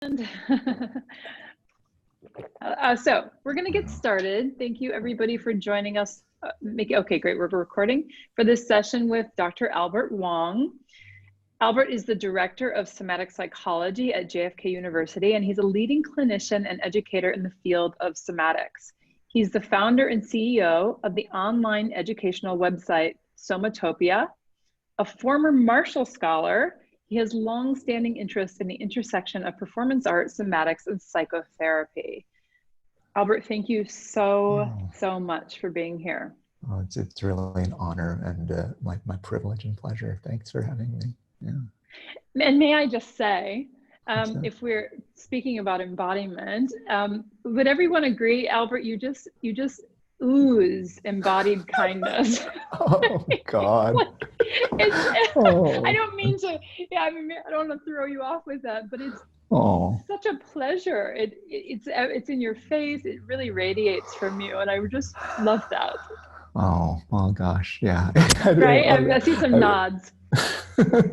And so we're going to get started. Thank you everybody for joining us. Okay, great. We're recording for this session with Dr. Albert Wong. Albert is the director of somatic psychology at JFK University, and he's a leading clinician and educator in the field of somatics. He's the founder and CEO of the online educational website Somatopia. A former Marshall Scholar, he has long-standing interest in the intersection of performance art, somatics, and psychotherapy. Albert, thank you so much for being here. Oh, it's really an honor and my privilege and pleasure. Thanks for having me. Yeah. And may I just say, if we're speaking about embodiment, would everyone agree, Albert, you just ooze embodied kindness? Oh God. I don't mean to, I don't want to throw you off with that, but it's such a pleasure. It's in your face. It really radiates from you, and I just love that. Oh gosh, yeah. Right? I see some nods.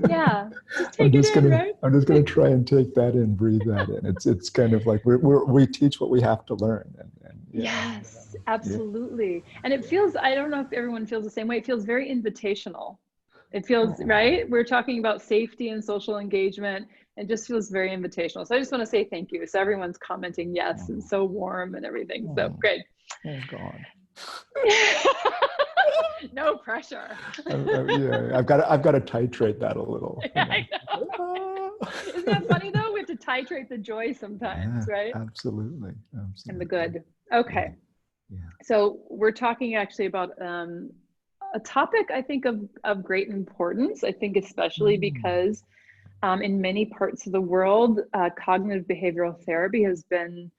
Yeah, just take it in, right? I'm just gonna try and take that in, breathe that in. It's kind of like we teach what we have to learn, and yes, absolutely. And it feels, I don't know if everyone feels the same way. It feels very invitational. It feels right. We're talking about safety and social engagement. It just feels very invitational. So I just want to say thank you. So everyone's commenting yes and so warm and everything. So great. Oh God. No pressure. I've got to titrate that a little. Yeah, I know. Isn't that funny though? We have to titrate the joy sometimes, right? Absolutely. And the good. Okay. Yeah. So we're talking actually about a topic I think of great importance. I think especially because in many parts of the world, cognitive behavioral therapy has been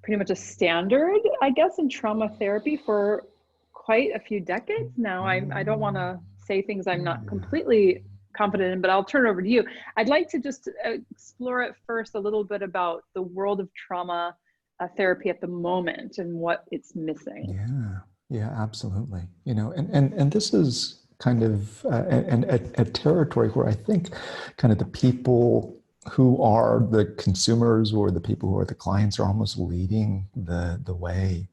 pretty much a standard, I guess, in trauma therapy for quite a few decades now. I don't want to say things I'm not completely confident in, but I'll turn it over to you. I'd like to just explore at first a little bit about the world of trauma therapy at the moment and what it's missing. Yeah, absolutely. You know, and this is kind of a territory where I think kind of the people who are the consumers or the people who are the clients are almost leading the way.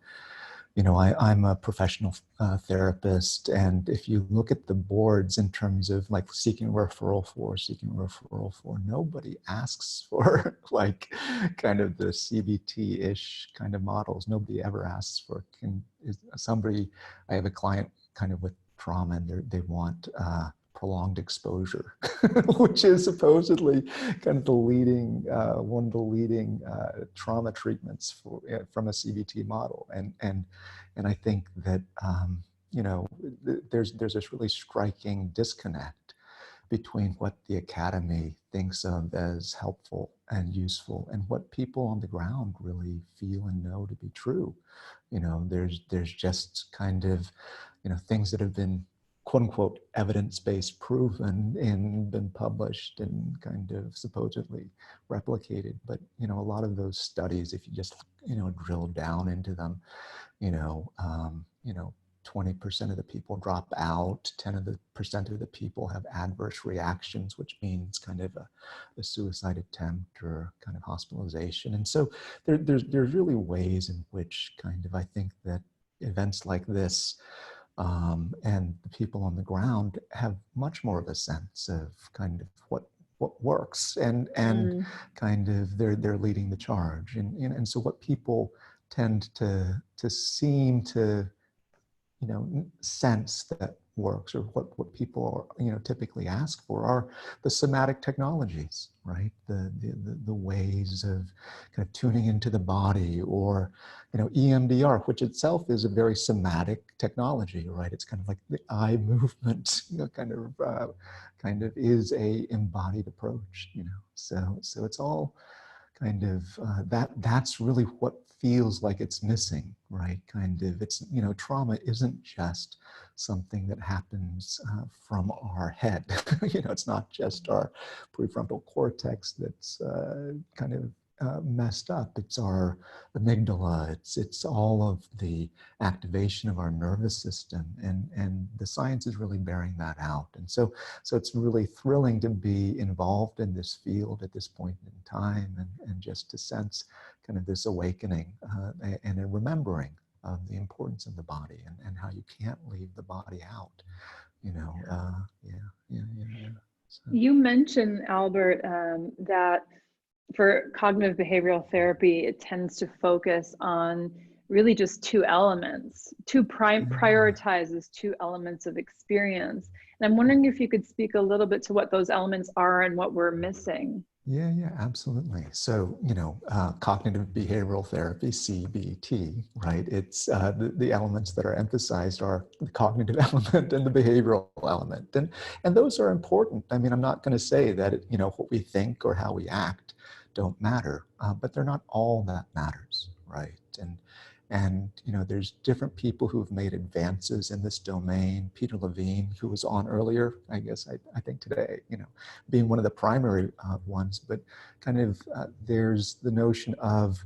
You know, I'm a professional therapist, and if you look at the boards in terms of like seeking referral for, nobody asks for like kind of the CBT-ish kind of models. Nobody ever asks for, I have a client kind of with trauma, and they want prolonged exposure, which is supposedly kind of the leading, one of the leading trauma treatments from a CBT model. And I think that, you know, there's this really striking disconnect between what the academy thinks of as helpful and useful and what people on the ground really feel and know to be true. You know, there's just kind of, you know, things that have been quote unquote evidence-based proven and been published and kind of supposedly replicated. But, you know, a lot of those studies, if you just, you know, drill down into them, 20% of the people drop out, 10% of the people have adverse reactions, which means kind of a suicide attempt or kind of hospitalization. And so there's really ways in which kind of, I think that events like this and the people on the ground have much more of a sense of kind of what works and kind of they're leading the charge. And so what people tend to seem to, you know, sense that works, or what people are, you know, typically ask for are the somatic technologies, right? The ways of kind of tuning into the body, or, you know, EMDR, which itself is a very somatic technology, right? It's kind of like the eye movement, you know, kind of is a embodied approach, you know. So it's all kind of that's really what feels like it's missing, right? Kind of, it's, you know, trauma isn't just something that happens from our head. You know, it's not just our prefrontal cortex that's kind of messed up. It's our amygdala. It's all of the activation of our nervous system, and the science is really bearing that out. And so it's really thrilling to be involved in this field at this point in time, and just to sense kind of this awakening and a remembering of the importance of the body, and how you can't leave the body out. You know, yeah. So. You mentioned, Albert, that for cognitive behavioral therapy, it tends to focus on really just two elements, prioritizes two elements of experience. And I'm wondering if you could speak a little bit to what those elements are and what we're missing. Yeah, absolutely. So, cognitive behavioral therapy, CBT, right? It's the elements that are emphasized are the cognitive element and the behavioral element. And those are important. I mean, I'm not going to say that, what we think or how we act don't matter, but they're not all that matters, right? And there's different people who've made advances in this domain. Peter Levine, who was on earlier, I guess, I think today, being one of the primary ones, but kind of there's the notion of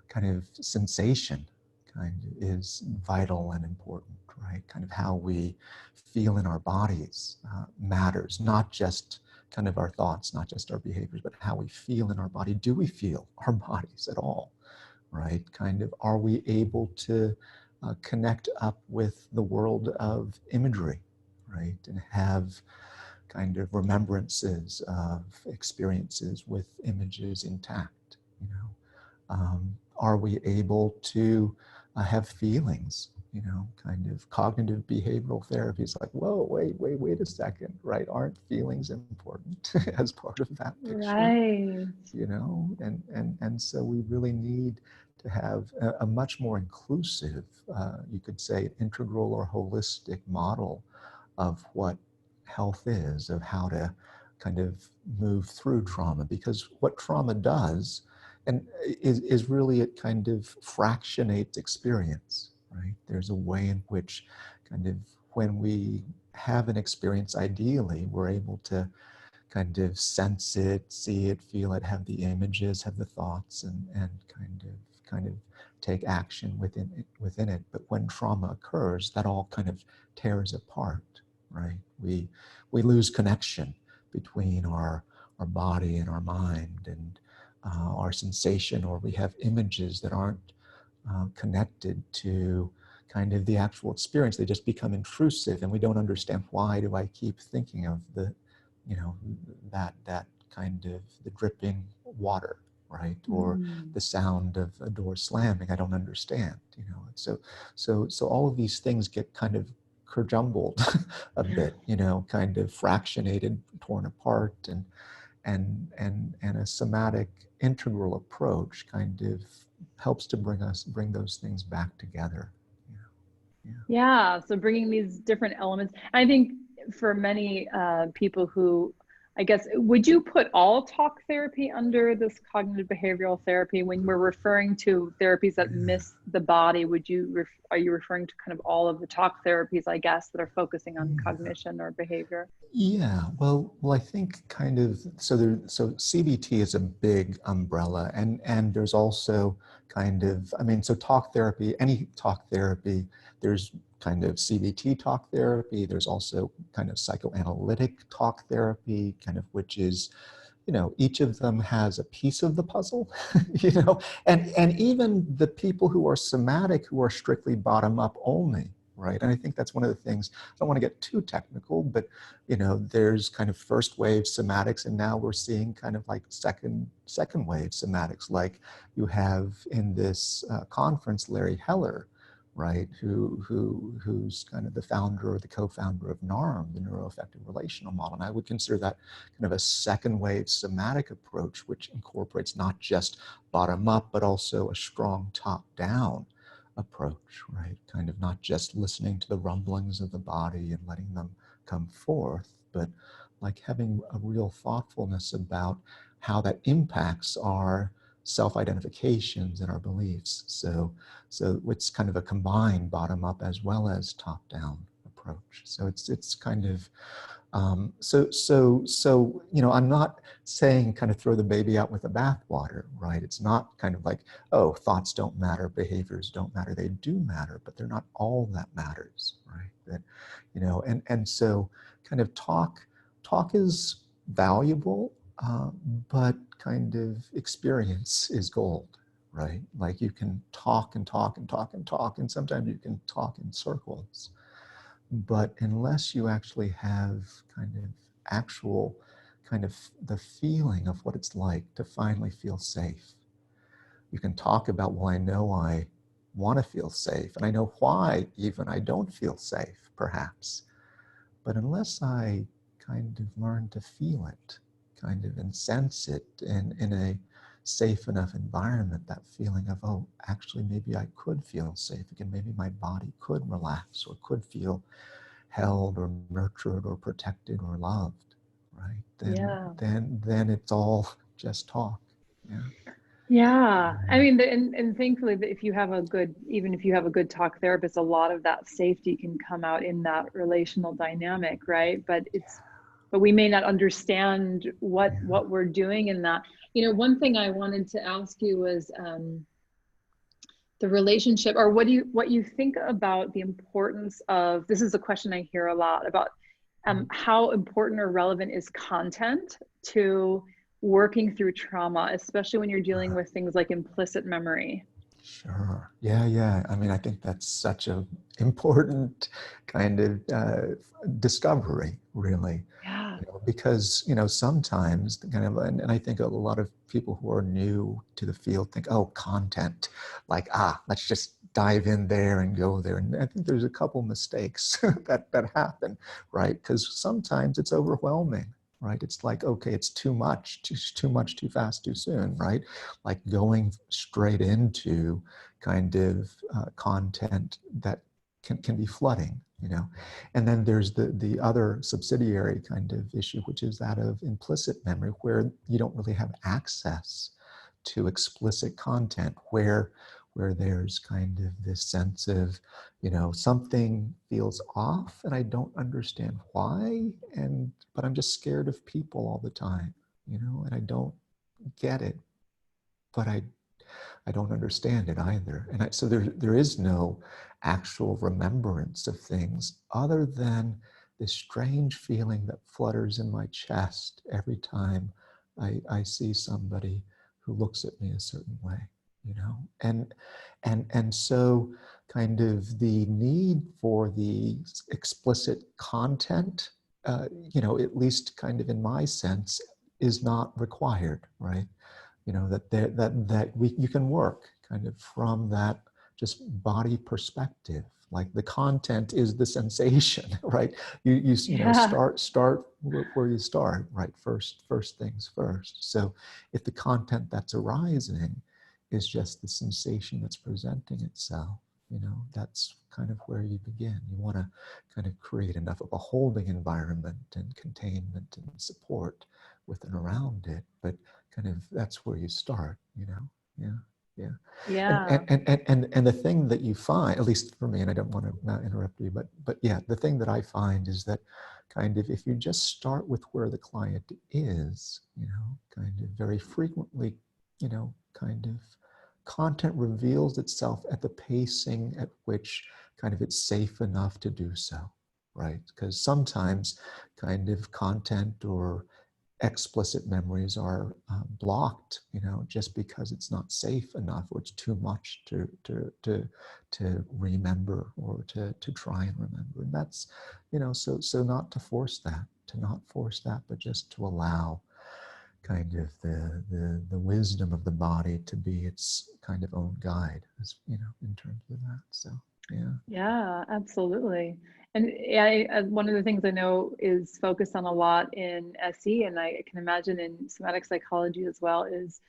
kind of sensation kind of is vital and important, right? Kind of how we feel in our bodies matters, not just kind of our thoughts, not just our behaviors, but how we feel in our body. Do we feel our bodies at all? Right? Kind of, are we able to connect up with the world of imagery, right? And have kind of remembrances of experiences with images intact, Are we able to have feelings, kind of cognitive behavioral therapy is like, whoa, wait a second, right? Aren't feelings important as part of that picture? Right. And so we really need to have a much more inclusive, you could say, integral or holistic model of what health is, of how to kind of move through trauma. Because what trauma does and is really, it kind of fractionates experience, right? There's a way in which kind of when we have an experience, ideally, we're able to kind of sense it, see it, feel it, have the images, have the thoughts, and kind of take action within it. But when trauma occurs, that all kind of tears apart, right? We lose connection between our body and our mind and our sensation, or we have images that aren't connected to kind of the actual experience. They just become intrusive, and we don't understand, why do I keep thinking of that kind of the dripping water, right? Or the sound of a door slamming. I don't understand, So all of these things get kind of jumbled a bit, kind of fractionated, torn apart, and a somatic integral approach kind of helps to bring those things back together. Yeah, so bringing these different elements. I think for many people who, I guess, would you put all talk therapy under this cognitive behavioral therapy? When we're referring to therapies that miss the body, are you referring to kind of all of the talk therapies, I guess, that are focusing on cognition or behavior? Yeah, well, I think kind of, so CBT is a big umbrella, and there's also kind of, so talk therapy, any talk therapy, there's kind of CBT talk therapy, there's also kind of psychoanalytic talk therapy, kind of, which is, each of them has a piece of the puzzle, and even the people who are somatic, who are strictly bottom up only, right? And I think that's one of the things, I don't want to get too technical, but there's kind of first wave somatics, and now we're seeing kind of like second wave somatics, like you have in this conference, Larry Heller, right? Who's kind of the founder or the co-founder of NARM, the neuroaffective relational model. And I would consider that kind of a second wave somatic approach, which incorporates not just bottom up, but also a strong top down approach, right? Kind of not just listening to the rumblings of the body and letting them come forth, but like having a real thoughtfulness about how that impacts our self-identifications and our beliefs. So it's kind of a combined bottom-up as well as top-down approach. So it's kind of So, you know, I'm not saying kind of throw the baby out with the bathwater, right? It's not kind of like, oh, thoughts don't matter, behaviors don't matter. They do matter, but they're not all that matters, right? That, you know, and so kind of talk is valuable, but kind of experience is gold, right? Like you can talk and talk and talk and talk, and sometimes you can talk in circles. But unless you actually have kind of actual kind of the feeling of what it's like to finally feel safe, you can talk about, well, I know I want to feel safe, and I know why even I don't feel safe, perhaps. But unless I kind of learn to feel it, kind of and sense it in a safe enough environment, that feeling of, oh, actually, maybe I could feel safe again, maybe my body could relax or could feel held or nurtured or protected or loved, right? Yeah. Then it's all just talk. Yeah. Yeah. I mean, and thankfully, if you have a good, even if you have a good talk therapist, a lot of that safety can come out in that relational dynamic, right? But we may not understand Yeah. what we're doing in that. You know, one thing I wanted to ask you was the relationship, or what you think about the importance of, this is a question I hear a lot about, how important or relevant is content to working through trauma, especially when you're dealing Uh, with things like implicit memory. sure. Yeah, yeah. I mean, I think that's such a important kind of discovery, really. Yeah. You know, because, you know, sometimes kind of, and I think a lot of people who are new to the field think, oh, content, like, let's just dive in there and go there. And I think there's a couple mistakes that happen, right? Because sometimes it's overwhelming, right? It's like, okay, it's too much, too fast, too soon, right? Like going straight into kind of content that can be flooding, you know. And then there's the other subsidiary kind of issue, which is that of implicit memory, where you don't really have access to explicit content, where there's kind of this sense of, you know, something feels off and I don't understand why, and but I'm just scared of people all the time, you know, and I don't get it, but I don't understand it either. And so there is no actual remembrance of things other than this strange feeling that flutters in my chest every time I see somebody who looks at me a certain way, you know? And so kind of the need for the explicit content, you know, at least kind of in my sense, is not required, right? You know, you can work kind of from that just body perspective. Like the content is the sensation, right? You know, Yeah. start where you start, right? First things first. So if the content that's arising is just the sensation that's presenting itself, you know, that's kind of where you begin. You want to kind of create enough of a holding environment and containment and support with and around it, but kind of that's where you start, you know. Yeah, yeah. Yeah. And the thing that you find, at least for me, and I don't want to not interrupt you, but yeah, the thing that I find is that kind of if you just start with where the client is, you know, kind of very frequently, you know, kind of content reveals itself at the pacing at which kind of it's safe enough to do so, right? Because sometimes kind of content or explicit memories are blocked, you know, just because it's not safe enough or it's too much to remember or to try and remember. And that's, you know, so not to force that, but just to allow kind of the wisdom of the body to be its kind of own guide, as you know, in terms of that. So yeah. Yeah, absolutely. And one of the things I know is focused on a lot in SE, and I can imagine in somatic psychology as well, is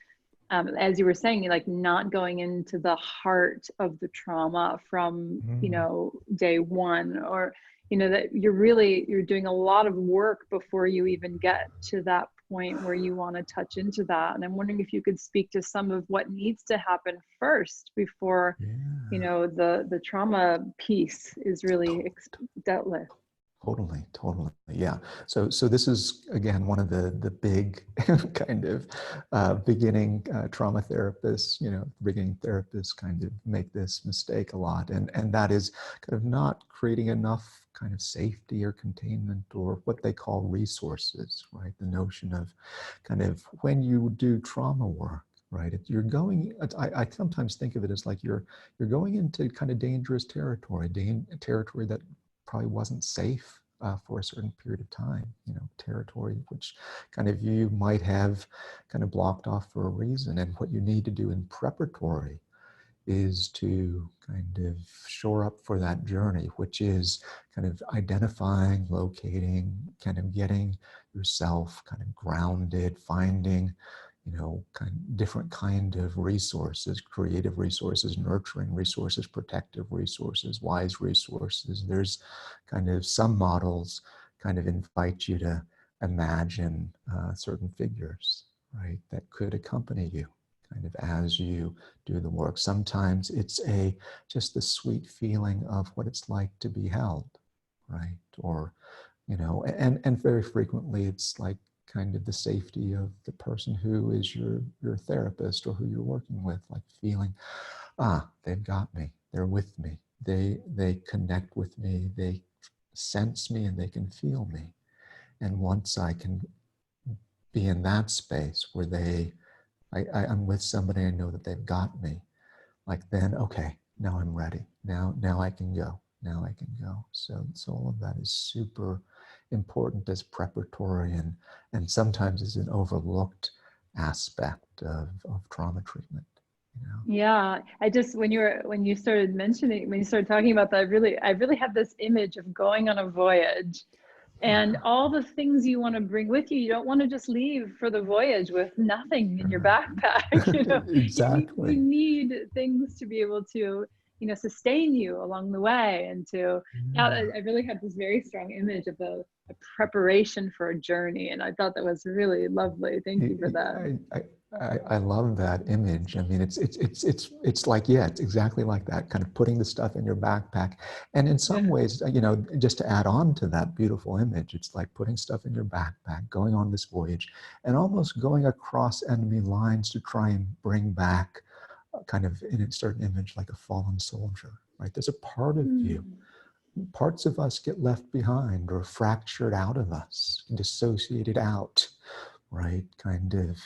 as you were saying, like not going into the heart of the trauma from, you Mm. know, day one, or, you know, that you're doing a lot of work before you even get to that point where you want to touch into that. And I'm wondering if you could speak to some of what needs to happen first before, you Yeah. know, the trauma piece is really dealt with. Totally, totally. Yeah. So this is again one of the big kind of beginning trauma therapists, beginning therapists kind of make this mistake a lot, and that is kind of not creating enough kind of safety or containment or what they call resources, right? The notion of kind of when you do trauma work, right? You're going. I sometimes think of it as like you're going into kind of dangerous territory, territory that probably wasn't safe for a certain period of time, territory which kind of you might have kind of blocked off for a reason. And what you need to do in preparatory is to kind of shore up for that journey, which is kind of identifying, locating, kind of getting yourself kind of grounded, finding different kind of resources, creative resources, nurturing resources, protective resources, wise resources. There's kind of some models kind of invite you to imagine certain figures, right, that could accompany you kind of as you do the work. Sometimes it's just the sweet feeling of what it's like to be held, right? Or, and very frequently it's like kind of the safety of the person who is your therapist or who you're working with, like feeling, they've got me, they're with me, they connect with me, they sense me, and they can feel me. And once I can be in that space where I'm with somebody, I know that they've got me, like then, okay, now I'm ready. Now I can go. Now I can go. So all of that is super important as preparatory and sometimes is an overlooked aspect of trauma treatment. Yeah, I just when you started talking about that, I really had this image of going on a voyage and all the things you want to bring with you. You don't want to just leave for the voyage with nothing in your backpack. Exactly. You need things to be able to, sustain you along the way. And I really had this very strong image of a preparation for a journey. And I thought that was really lovely. Thank you for that. I love that image. I mean, it's like, yeah, it's exactly like that, kind of putting the stuff in your backpack. And in some ways, just to add on to that beautiful image, it's like putting stuff in your backpack, going on this voyage, and almost going across enemy lines to try and bring back kind of in a certain image like a fallen soldier, right? There's a part of you. Parts of us get left behind or fractured out of us, dissociated out, right? Kind of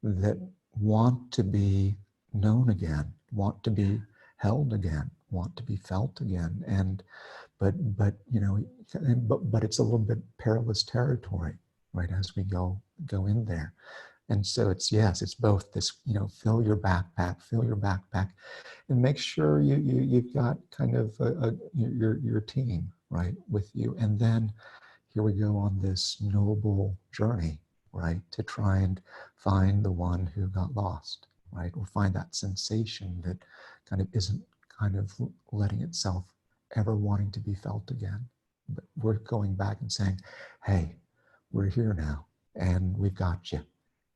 that want to be known again, want to be held again, want to be felt again. And but it's a little bit perilous territory, right? As we go in there. And so it's both this, fill your backpack and make sure you've got kind of your team, right, with you. And then here we go on this noble journey, right, to try and find the one who got lost, right, or find that sensation that kind of isn't kind of letting itself ever wanting to be felt again. But we're going back and saying, hey, we're here now and we've got you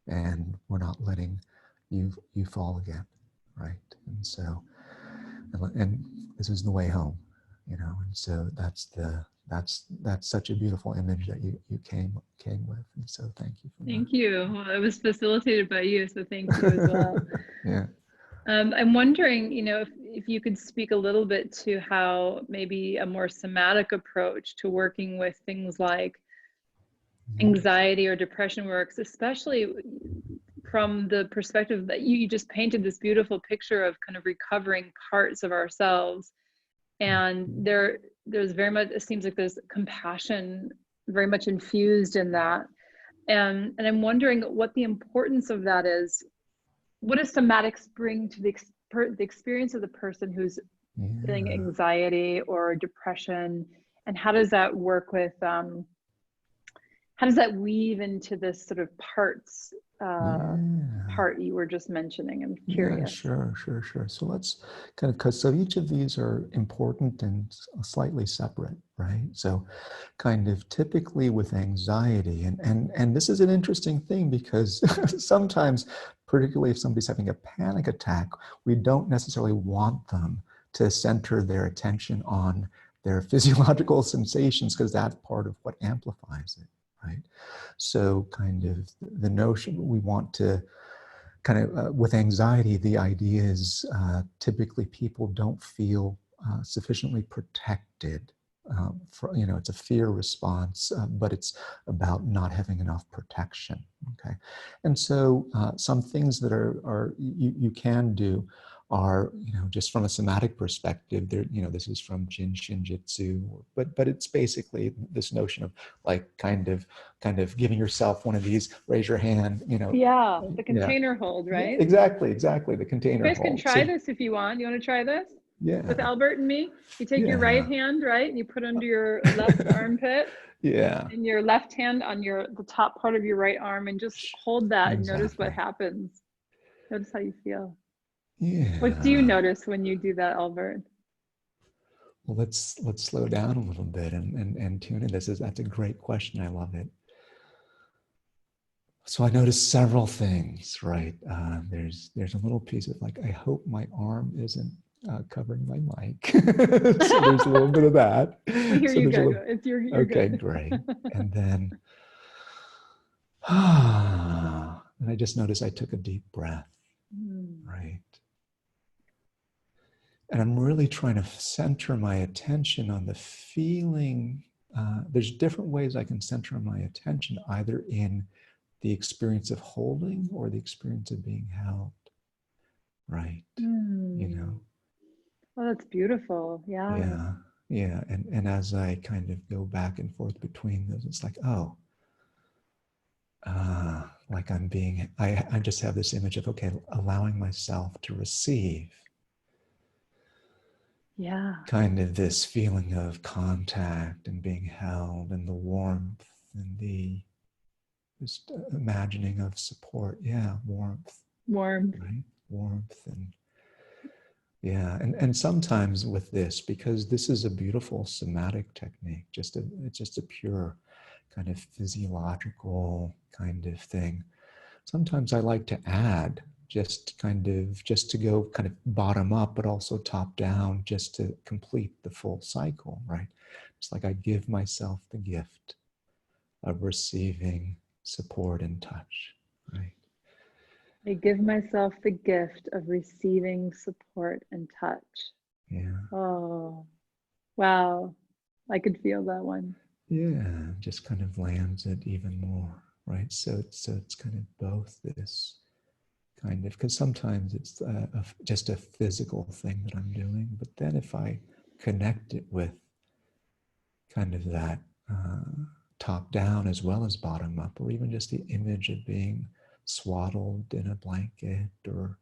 and we're not letting you fall again, right? And so, and this is the way home, and so that's such a beautiful image that you came with, and so thank you for Thank that. you. Well, it was facilitated by you, so thank you as well. Yeah. I'm wondering, if you could speak a little bit to how maybe a more somatic approach to working with things like anxiety or depression works, especially from the perspective that you just painted this beautiful picture of kind of recovering parts of ourselves. And there's very much, it seems like there's compassion very much infused in that. And I'm wondering what the importance of that is. What does somatics bring to the experience of the person who's feeling anxiety or depression? And how does that work with, how does that weave into this sort of part you were just mentioning? I'm curious. Yeah, sure. So let's kind of, so each of these are important and slightly separate, right? So kind of typically with anxiety, and this is an interesting thing because sometimes, particularly if somebody's having a panic attack, we don't necessarily want them to center their attention on There are physiological sensations because that's part of what amplifies it, right? So kind of the notion we want to kind of, with anxiety, the idea is typically people don't feel sufficiently protected. It's a fear response, but it's about not having enough protection. Okay, and so some things that you can do are, just from a somatic perspective. There, this is from Jin Shinjitsu, but it's basically this notion of like kind of giving yourself one of these. Raise your hand. Yeah, the Yeah. container hold, right? Exactly, the container You guys can hold. try this if you want. You want to try this? Yeah. With Albert and me? You take your Yeah. right hand, right? And you put under your left armpit. Yeah. And your left hand on the top part of your right arm, and just hold that and notice what Exactly. happens. Notice how you feel. Yeah. What do you notice when you do that, Albert? Well, let's slow down a little bit and tune in. That's a great question. I love it. So I noticed several things, right? There's a little piece of like, I hope my arm isn't covering my mic. So there's a little bit of that. Here So you there's go. You're okay, good. great. And then, and I just noticed I took a deep breath, right? And I'm really trying to center my attention on the feeling. There's different ways I can center my attention, either in the experience of holding or the experience of being held, right? Oh, that's beautiful. Yeah. Yeah. And as I kind of go back and forth between those, it's like, like I just have this image of, okay, allowing myself to receive. Yeah. Kind of this feeling of contact and being held, and the warmth, and the just imagining of support. Yeah, warmth. Right? Warmth. And yeah, and sometimes with this, because this is a beautiful somatic technique, it's just a pure kind of physiological kind of thing. Sometimes I like to add just to go kind of bottom up, but also top down, just to complete the full cycle, right? It's like I give myself the gift of receiving support and touch, right? I give myself the gift of receiving support and touch. Yeah. Oh, wow. I could feel that one. Yeah, just kind of lands it even more, right? So it's kind of both this kind of, because sometimes it's just a physical thing that I'm doing, but then if I connect it with kind of that top down as well as bottom up, or even just the image of being swaddled in a blanket or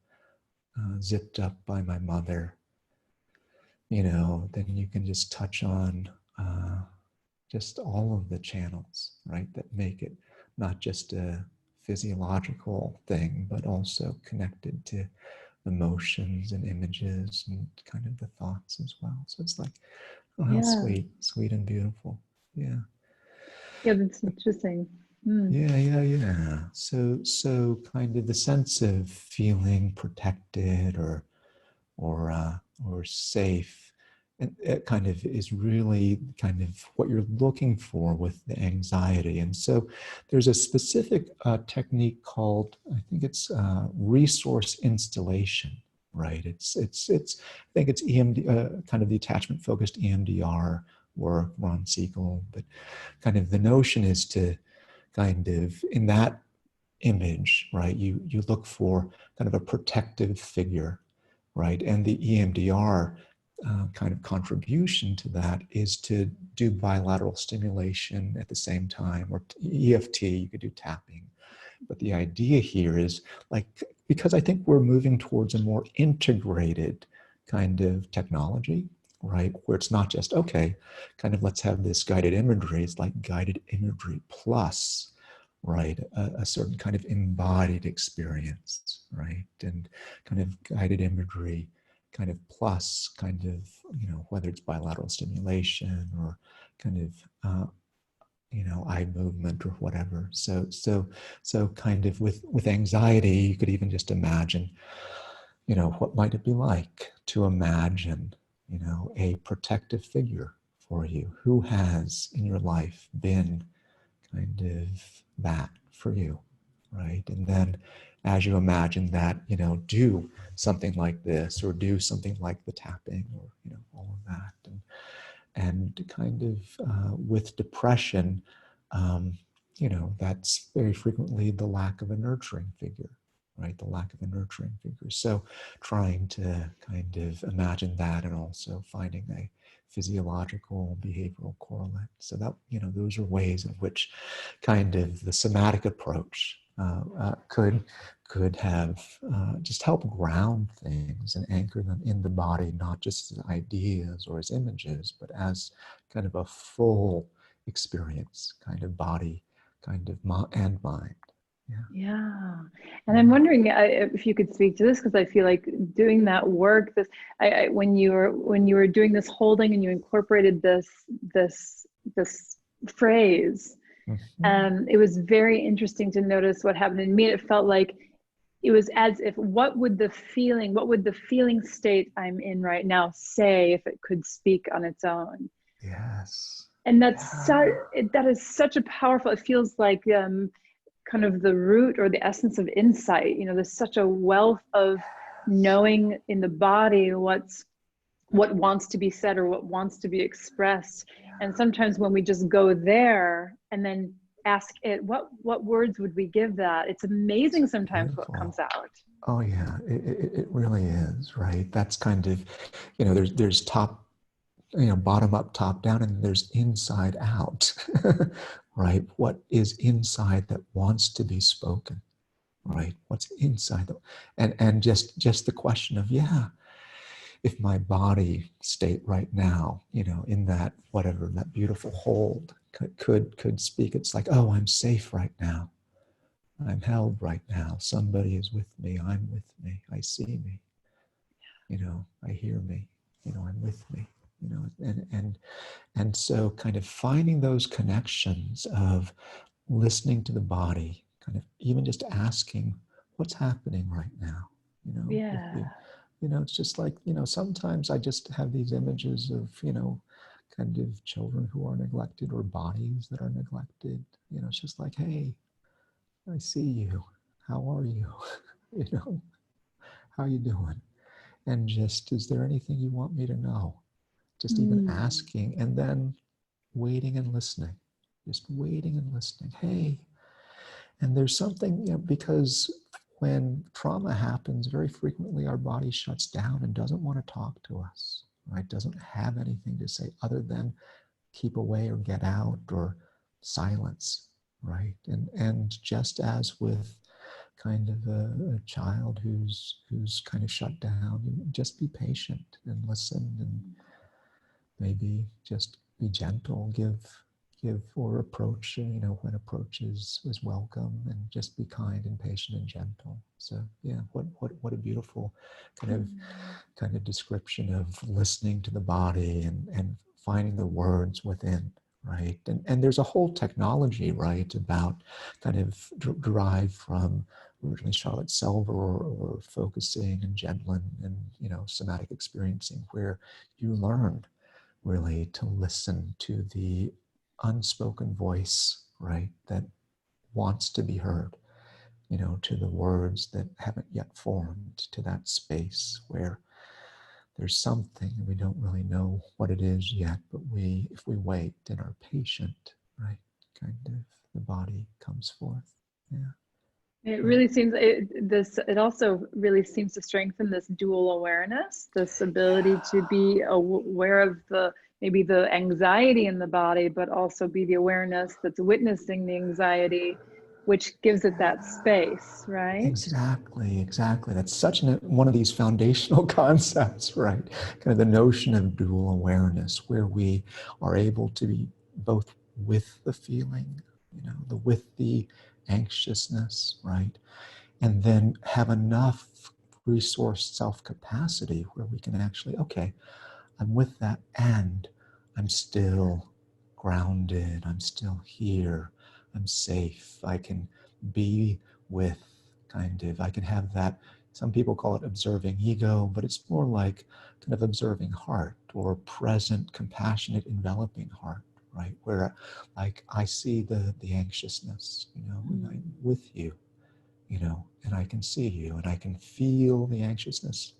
zipped up by my mother, then you can just touch on just all of the channels, right, that make it not just a physiological thing, but also connected to emotions and images and kind of the thoughts as well. So it's like, oh, how sweet and beautiful. Yeah. Yeah, that's interesting. Yeah. So kind of the sense of feeling protected or safe, and it kind of is really kind of what you're looking for with the anxiety. And so there's a specific technique called, I think it's resource installation, right? It's I think it's EMD, kind of the attachment focused EMDR work, Ron Siegel, but kind of the notion is to kind of, in that image, right, you look for kind of a protective figure, right? And the EMDR kind of contribution to that is to do bilateral stimulation at the same time, or EFT, you could do tapping. But the idea here is like, because I think we're moving towards a more integrated kind of technology, right? Where it's not just, okay, kind of let's have this guided imagery. It's like guided imagery plus, right, a certain kind of embodied experience, right? And kind of guided imagery kind of plus kind of, whether it's bilateral stimulation or kind of, eye movement or whatever. So kind of with anxiety, you could even just imagine, what might it be like to imagine, a protective figure for you? Who has in your life been kind of that for you, right? And then as you imagine that, do something like this, or do something like the tapping, or, all of that. And kind of with depression, that's very frequently the lack of a nurturing figure, right? The lack of a nurturing figure. So trying to kind of imagine that, and also finding a physiological behavioral correlate. So that, those are ways in which kind of the somatic approach could have just help ground things and anchor them in the body, not just as ideas or as images, but as kind of a full experience, kind of body, kind of and mind. Yeah. And I'm wondering if you could speak to this, because I feel like doing that work, when you were doing this holding and you incorporated this phrase, it was very interesting to notice what happened in me. It felt like it was as if, what would the feeling state I'm in right now say if it could speak on its own? Yes. And that is such a powerful, it feels like kind of the root or the essence of insight. There's such a wealth of knowing in the body what wants to be said or what wants to be expressed. And sometimes when we just go there and then ask it, what words would we give that? It's amazing sometimes what comes out. Oh yeah, it really is, right? That's kind of, there's top, bottom up, top down, and there's inside out, right? What is inside that wants to be spoken, right? What's inside, and just the question of, if my body state right now, in that whatever, that beautiful hold could speak, it's like, oh, I'm safe right now. I'm held right now. Somebody is with me. I'm with me. I see me. I hear me. I'm with me. And so kind of finding those connections of listening to the body, kind of even just asking, what's happening right now? It's just like, sometimes I just have these images of, kind of children who are neglected, or bodies that are neglected. It's just like, hey, I see you. How are you? How you doing? And just, is there anything you want me to know? Just even asking, and then waiting and listening. Just waiting and listening. Hey, and there's something, because when trauma happens, very frequently our body shuts down and doesn't want to talk to us, right? Doesn't have anything to say other than keep away or get out or silence, right? And just as with kind of a child who's kind of shut down, just be patient and listen, and maybe just be gentle, give or approach, when approach is welcome, and just be kind and patient and gentle. So what a beautiful kind of description of listening to the body and finding the words within, right? And there's a whole technology, right, about kind of derived from originally Charlotte Selver, or focusing and Genlin, and somatic experiencing, where you learn really to listen to the unspoken voice, right, that wants to be heard, to the words that haven't yet formed, to that space where there's something, we don't really know what it is yet, but if we wait and are patient, right, kind of the body comes forth. It really seems it also really seems to strengthen this dual awareness, this ability to be aware of maybe the anxiety in the body, but also be the awareness that's witnessing the anxiety, which gives it that space, right? Exactly. That's such one of these foundational concepts, right? Kind of the notion of dual awareness, where we are able to be both with the feeling, with the anxiousness, right? And then have enough resource self-capacity where we can actually, okay, I'm with that, and I'm still grounded, I'm still here, I'm safe, I can be with I can have that Some people call it observing ego, but it's more like kind of observing heart, or present, compassionate, enveloping heart, right? Where like I see the anxiousness, and I'm with you, and I can see you, and I can feel the anxiousness,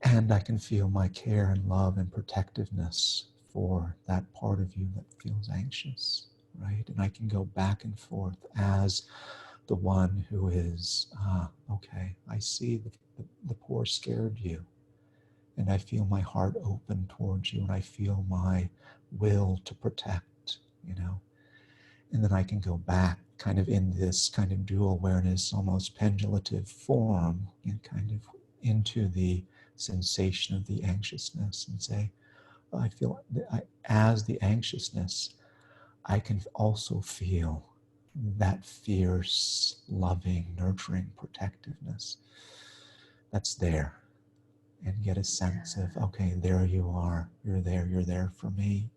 and I can feel my care and love and protectiveness for that part of you that feels anxious, right? And I can go back and forth as the one who is, okay, I see the poor scared you, and I feel my heart open towards you, and I feel my will to protect, and then I can go back kind of in this kind of dual awareness, almost pendulative form, and kind of into the sensation of the anxiousness and say, I feel as the anxiousness, I can also feel that fierce, loving, nurturing protectiveness that's there, and get a sense of, okay, there you are, you're there for me,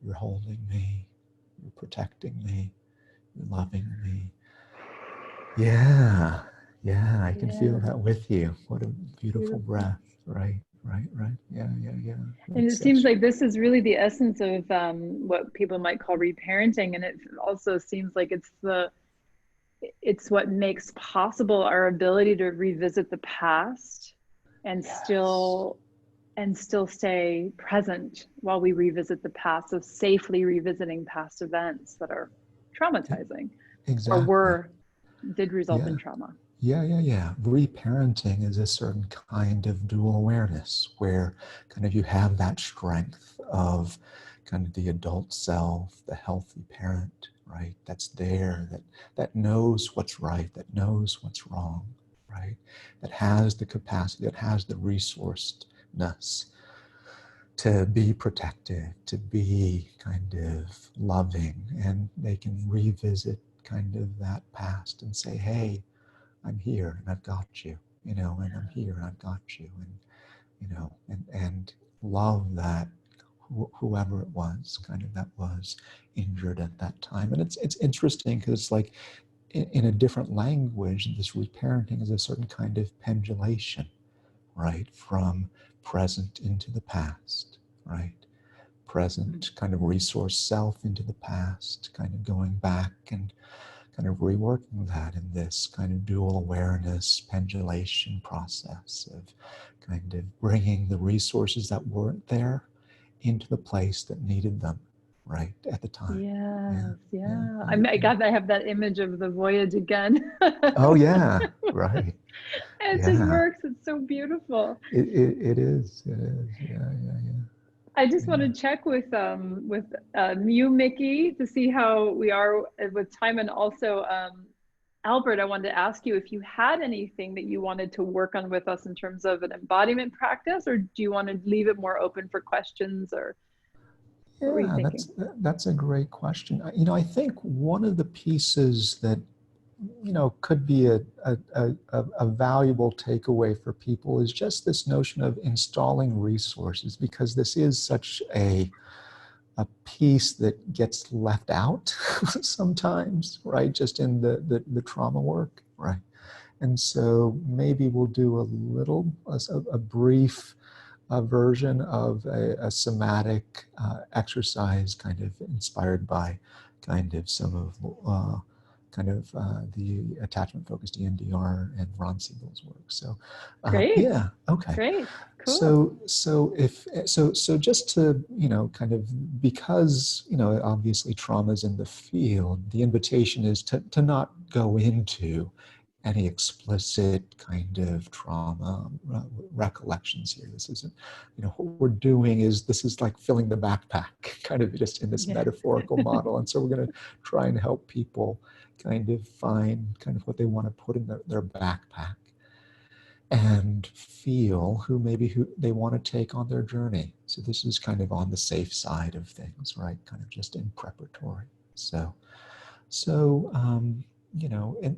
you're holding me, you're protecting me, you're loving me. Yeah, I can feel that with you. What a beautiful breath, right? Yeah. And it seems like this is really the essence of what people might call reparenting, and it also seems like it's what makes possible our ability to revisit the past and still stay present while we revisit the past, of safely revisiting past events that are traumatizing or did result in trauma. Yeah. Reparenting is a certain kind of dual awareness where kind of you have that strength of kind of the adult self, the healthy parent, right? That's there, that knows what's right, that knows what's wrong, right? That has the capacity, that has the resourcedness to be protective, to be kind of loving, and they can revisit kind of that past and say, hey, I'm here and I've got you, and I'm here and I've got you, and love that whoever it was kind of that was injured at that time. And it's interesting because it's like in a different language, this reparenting is a certain kind of pendulation, right? From present into the past, right? Present kind of resource self into the past, kind of going back and kind of reworking that in this kind of dual awareness pendulation process of kind of bringing the resources that weren't there into the place that needed them right at the time. Yeah. I have that image of the voyage again. Oh yeah, right. It just works. It's so beautiful. It is. Yeah. I just want to check with you, Mickey, to see how we are with time, and also Albert, I wanted to ask you if you had anything that you wanted to work on with us in terms of an embodiment practice, or do you want to leave it more open for questions, or what were you thinking? That's a great question. I think one of the pieces that could be a valuable takeaway for people is just this notion of installing resources, because this is such a piece that gets left out sometimes, right? Just in the trauma work, right? And so maybe we'll do a brief version of a somatic exercise, kind of inspired by kind of some of the attachment-focused EMDR and Ron Siegel's work. So, great. Yeah, okay. Great, cool. So just to kind of, because obviously trauma is in the field, the invitation is to not go into any explicit kind of trauma recollections here. This isn't, what we're doing is, this is like filling the backpack, kind of just in this metaphorical model. And so we're going to try and help people kind of find kind of what they want to put in their backpack and feel who they want to take on their journey. So this is kind of on the safe side of things, right? Kind of just in preparatory. So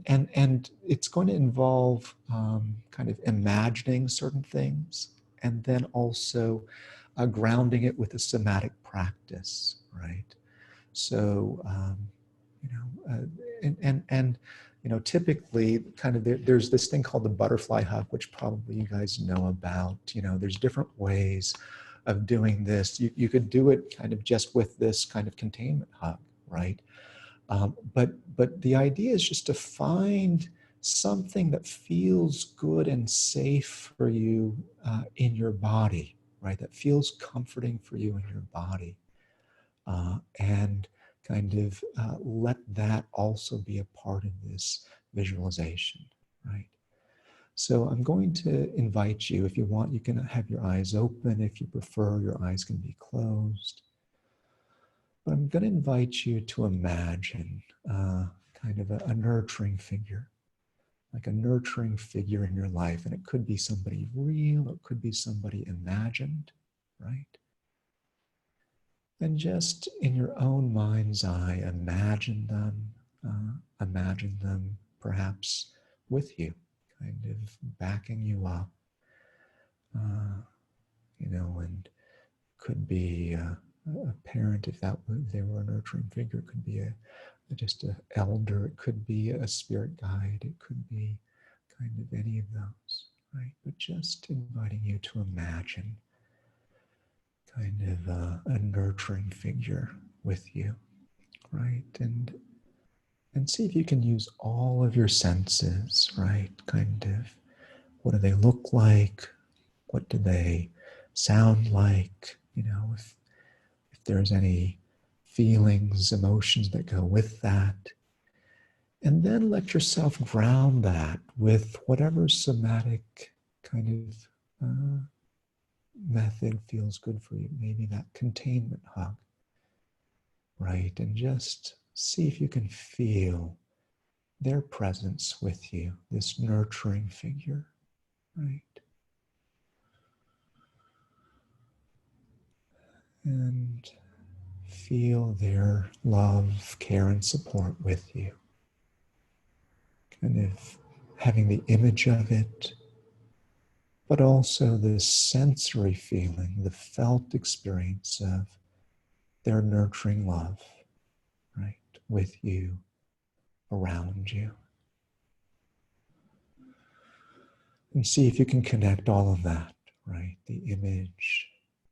and it's going to involve kind of imagining certain things, and then also grounding it with a somatic practice, right? So, and typically kind of there's this thing called the butterfly hug, which probably you guys know about. There's different ways of doing this. You could do it kind of just with this kind of containment hug, right? But the idea is just to find something that feels good and safe for you in your body, right? That feels comforting for you in your body. And kind of let that also be a part of this visualization, right? So I'm going to invite you, if you want, you can have your eyes open. If you prefer, your eyes can be closed. But I'm going to invite you to imagine kind of a nurturing figure, like a nurturing figure in your life. And it could be somebody real, it could be somebody imagined, right? And just in your own mind's eye, imagine them perhaps with you, kind of backing you up, and could be a parent, if they were a nurturing figure. It could be just an elder, it could be a spirit guide, it could be kind of any of those, right? But just inviting you to imagine kind of a nurturing figure with you, right? And see if you can use all of your senses, right? Kind of, what do they look like? What do they sound like? If there's any feelings, emotions that go with that. And then let yourself ground that with whatever somatic kind of method feels good for you. Maybe that containment hug, right? And just see if you can feel their presence with you, this nurturing figure, right? And feel their love, care, and support with you. Kind of having the image of it, but also the sensory feeling, the felt experience of their nurturing love, right, with you, around you. And see if you can connect all of that, right? The image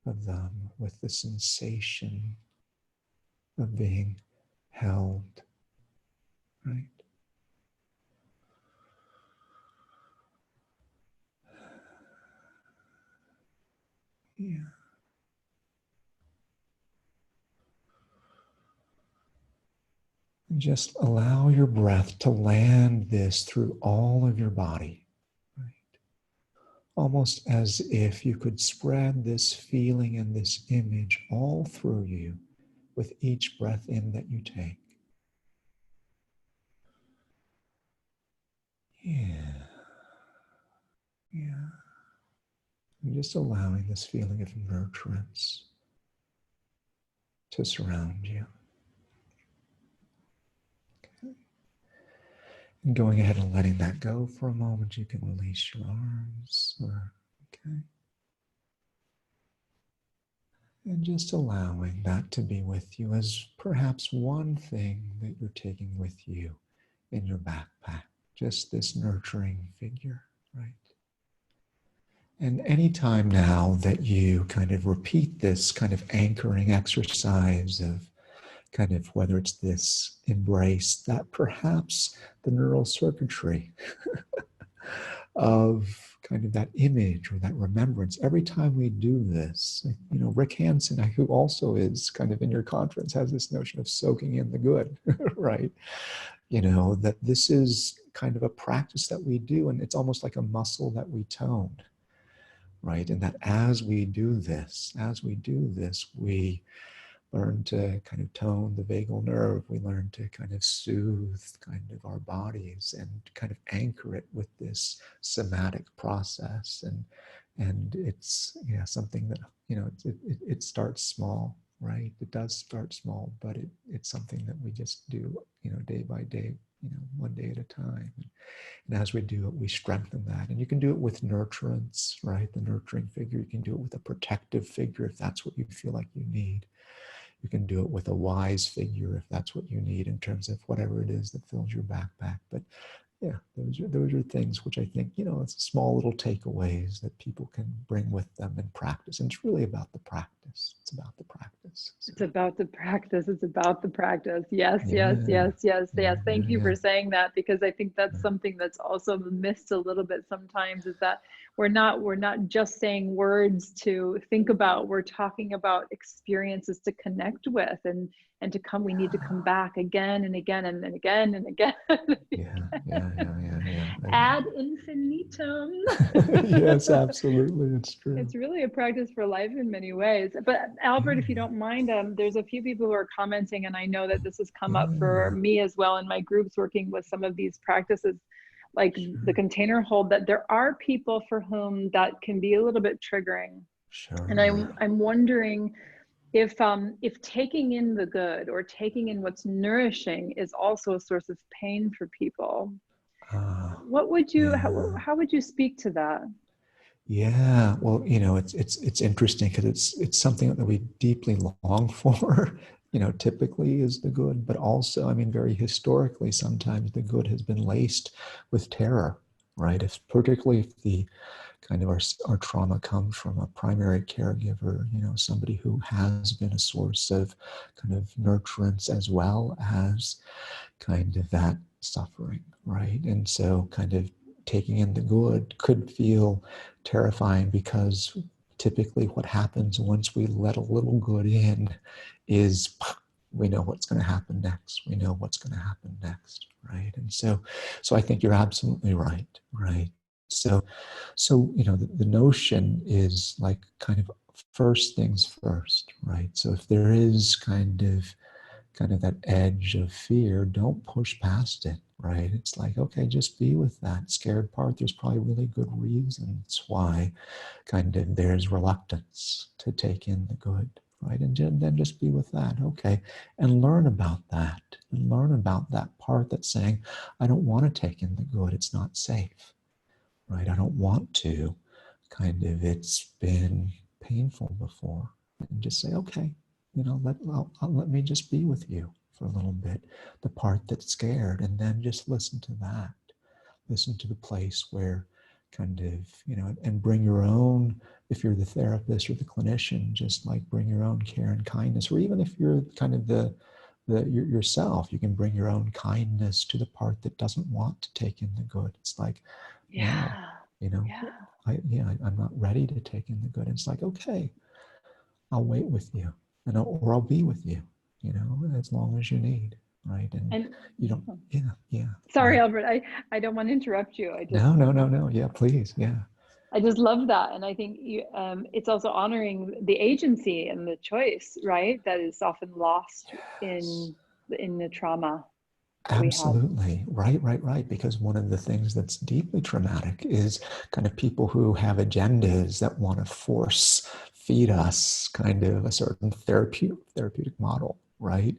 of them with the sensation of being held, right? Yeah. And just allow your breath to land this through all of your body, right? Almost as if you could spread this feeling and this image all through you with each breath in that you take. Yeah. Yeah. And just allowing this feeling of nurturance to surround you. Okay. And going ahead and letting that go for a moment, you can release your arms. Okay. And just allowing that to be with you as perhaps one thing that you're taking with you in your backpack. Just this nurturing figure, right? And anytime now that you kind of repeat this kind of anchoring exercise of kind of whether it's this embrace, that perhaps the neural circuitry of kind of that image or that remembrance, every time we do this, Rick Hansen, who also is kind of in your conference, has this notion of soaking in the good, right? That this is kind of a practice that we do, and it's almost like a muscle that we tone, right? And that as we do this, we learn to kind of tone the vagal nerve. We learn to kind of soothe kind of our bodies and kind of anchor it with this somatic process. And it's something that, it starts small, right? It does start small, but it's something that we just do, day by day, one day at a time. And as we do it, we strengthen that. And you can do it with nurturance, right? The nurturing figure. You can do it with a protective figure if that's what you feel like you need. You can do it with a wise figure if that's what you need in terms of whatever it is that fills your backpack. But yeah, those are things which I think, it's small little takeaways that people can bring with them and practice. And it's really about the practice. It's about the practice. So, It's about the practice. It's about the practice. Yes, yes, yeah, yes, yes, yeah, yes. Thank you yeah, for saying that, because I think that's yeah. something that's also missed a little bit sometimes, is that we're not just saying words to think about. We're talking about experiences to connect with, and to come. We need to come back again and again and again and again. Yeah. Ad infinitum. Yes, absolutely. It's true. It's really a practice for life in many ways. But Albert, if you Yeah, don't mind, there's a few people who are commenting, and I know that this has come up for yeah, me as well in my groups working with some of these practices, like the sure, container hold, that there are people for whom that can be a little bit triggering. And sure. I'm wondering if taking in the good or taking in what's nourishing is also a source of pain for people. Uh, What would you yeah. how would you speak to that? Yeah, well, it's interesting because it's something that we deeply long for, typically is the good, but also, I mean, very historically, sometimes the good has been laced with terror, right? If particularly if the kind of our trauma comes from a primary caregiver, somebody who has been a source of kind of nurturance as well as kind of that suffering, right? And so kind of taking in the good could feel terrifying because typically what happens once we let a little good in is we know what's going to happen next. We know what's going to happen next, right? And so I think you're absolutely right, right? So the notion is like kind of first things first, right? So if there is kind of that edge of fear, don't push past it, right? It's like, okay, just be with that scared part. There's probably really good reasons why kind of there's reluctance to take in the good, right? And then just be with that, okay? And learn about that. And learn about that part that's saying, I don't want to take in the good. It's not safe, right? I don't want to. Kind of, it's been painful before. And just say, okay, let me just be with you for a little bit, the part that's scared, and then just listen to that. Listen to the place where kind of, and bring your own, if you're the therapist or the clinician, just like bring your own care and kindness, or even if you're kind of yourself, you can bring your own kindness to the part that doesn't want to take in the good. It's like, no, Yeah. you know, Yeah. I'm not ready to take in the good. And it's like, okay, I'll wait with you, or I'll be with you, as long as you need, right? And And you don't, yeah, sorry, right. Albert, I don't want to interrupt you. No, yeah, please, yeah. I just love that. And I think it's also honoring the agency and the choice, right? That is often lost Yes. in the trauma that we have. Absolutely. Right. Because one of the things that's deeply traumatic is kind of people who have agendas that want to force feed us kind of a certain therapeutic model, right?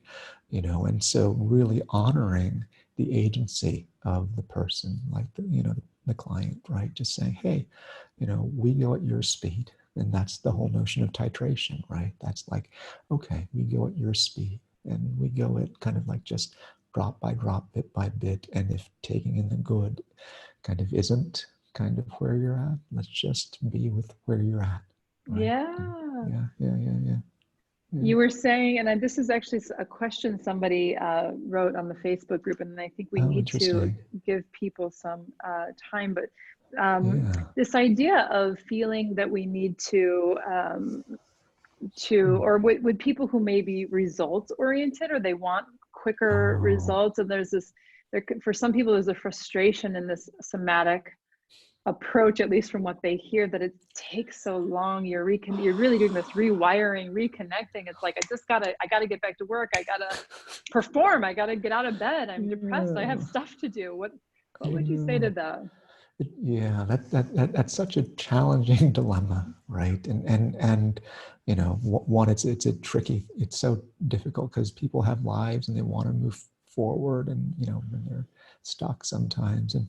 And so really honoring the agency of the person, like the client, right? Just saying, hey, we go at your speed. And that's the whole notion of titration, right? That's like, okay, we go at your speed and we go at kind of like just drop by drop, bit by bit. And if taking in the good kind of isn't kind of where you're at, let's just be with where you're at, right? And Yeah. yeah. You were saying, and this is actually a question somebody wrote on the Facebook group, and I think we Oh, need to interesting. give people some time, but Yeah. this idea of feeling that we need to, or with people who may be results oriented, or they want quicker Oh, results, and for some people there's a frustration in this somatic approach, at least from what they hear, that it takes so long. You're really doing this rewiring, reconnecting. It's like I gotta get back to work. I gotta perform. I gotta get out of bed. I'm depressed. I have yeah. stuff to do. What would you say Yeah. to that? Yeah, that's such a challenging dilemma, right? And one, it's a tricky, it's so difficult because people have lives and they want to move forward, and when they're stuck sometimes. And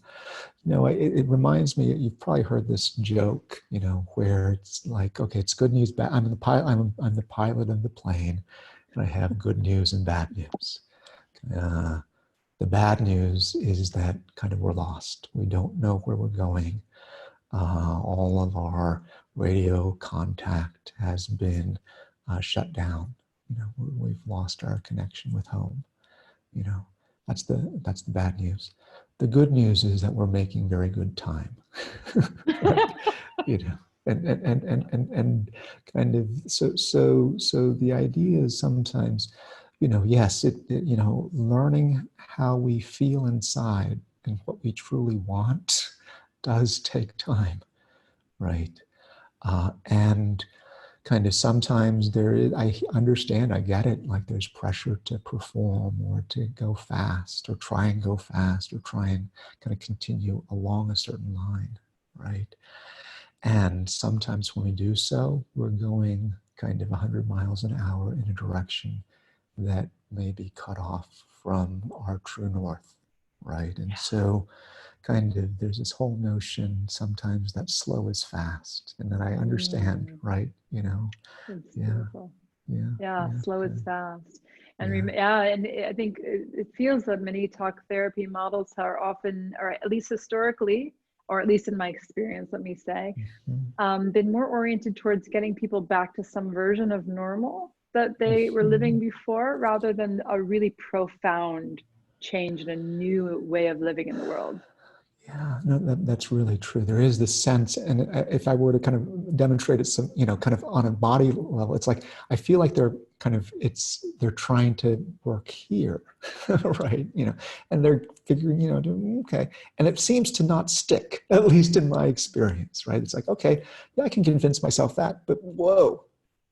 it reminds me, you've probably heard this joke, where it's like, okay, it's good news, bad. I'm the pilot of the plane, I have good news and bad news. The bad news is that kind of we're lost. We don't know where we're going. All of our radio contact has been shut down. We've lost our connection with home. That's the bad news. The good news is that we're making very good time. Right? And kind of so the idea is sometimes, yes, learning how we feel inside and what we truly want does take time, right? And kind of sometimes there is, I understand, I get it, like there's pressure to perform or to go fast or try and go fast or try and kind of continue along a certain line, right? And sometimes when we do so, we're going kind of 100 miles an hour in a direction that may be cut off from our true north, right? And so kind of there's this whole notion sometimes that slow is fast, and that I understand, right? It's Yeah, beautiful. yeah, Slow is fast. And yeah. and I think it feels that many talk therapy models are often, or at least historically, or at least in my experience, let me say, been more oriented towards getting people back to some version of normal that they were living before, rather than a really profound change and a new way of living in the world. Yeah, no, that's really true. There is this sense, and if I were to kind of demonstrate it, some, kind of on a body level, it's like I feel like they're kind of they're trying to work here, right? And they're figuring, okay, and it seems to not stick, at least in my experience, right? It's like, okay, yeah, I can convince myself that, but whoa,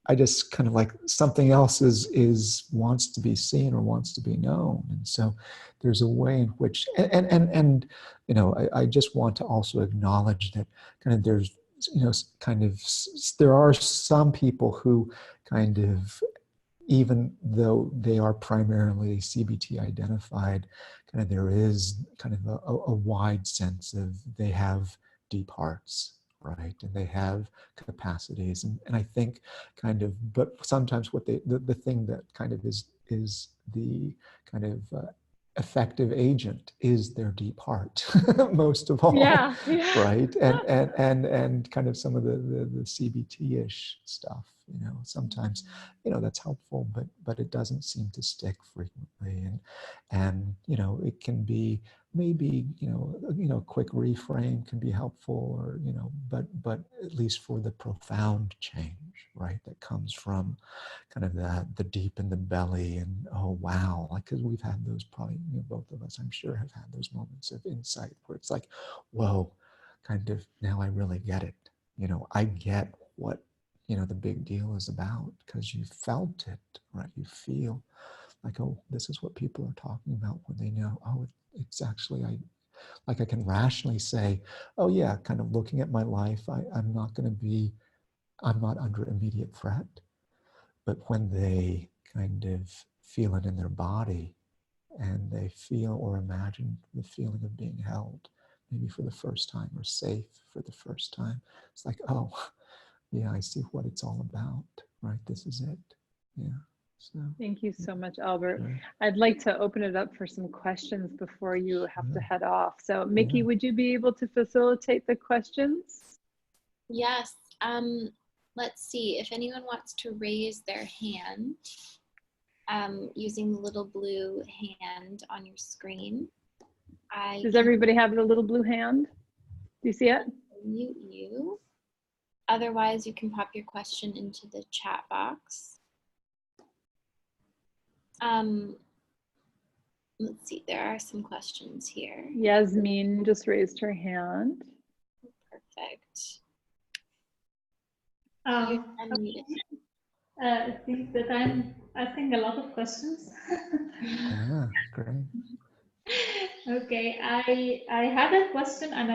I just kind of like something else is wants to be seen or wants to be known, and so there's a way in which and I just want to also acknowledge that kind of there's kind of there are some people who kind of, even though they are primarily CBT identified, kind of there is kind of a wide sense of they have deep hearts, right? And they have capacities. And I think kind of, but sometimes what the thing that kind of is the kind of effective agent is their deep heart, most of all, right? And kind of some of the CBT-ish stuff, sometimes, that's helpful, but it doesn't seem to stick frequently. And it can be maybe, a quick reframe can be helpful, or, but at least for the profound change, right, that comes from kind of the deep in the belly, and oh wow, like, because we've had those, probably, both of us, I'm sure, have had those moments of insight where it's like, whoa, kind of, now I really get it. I get what the big deal is about, because you felt it, right? You feel like, oh, this is what people are talking about when they know, oh, it's actually, I can rationally say, oh yeah, kind of looking at my life, I'm not under immediate threat. But when they kind of feel it in their body, and they feel or imagine the feeling of being held, maybe for the first time, or safe for the first time, it's like, oh, yeah, I see what it's all about, right? This is it. Yeah. So Thank you so much, Albert. sure. I'd like to open it up for some questions before you have to head off. So Mickey, Yeah. would you be able to facilitate the questions? Yes. Let's see if anyone wants to raise their hand using the little blue hand on your screen. Does everybody have the little blue hand? Do you see it? Mute you. Otherwise, you can pop your question into the chat box. Let's see, there are some questions here. Yasmin just raised her hand. Perfect. I think that I'm asking a lot of questions. Yeah, great. Okay, I had a question, and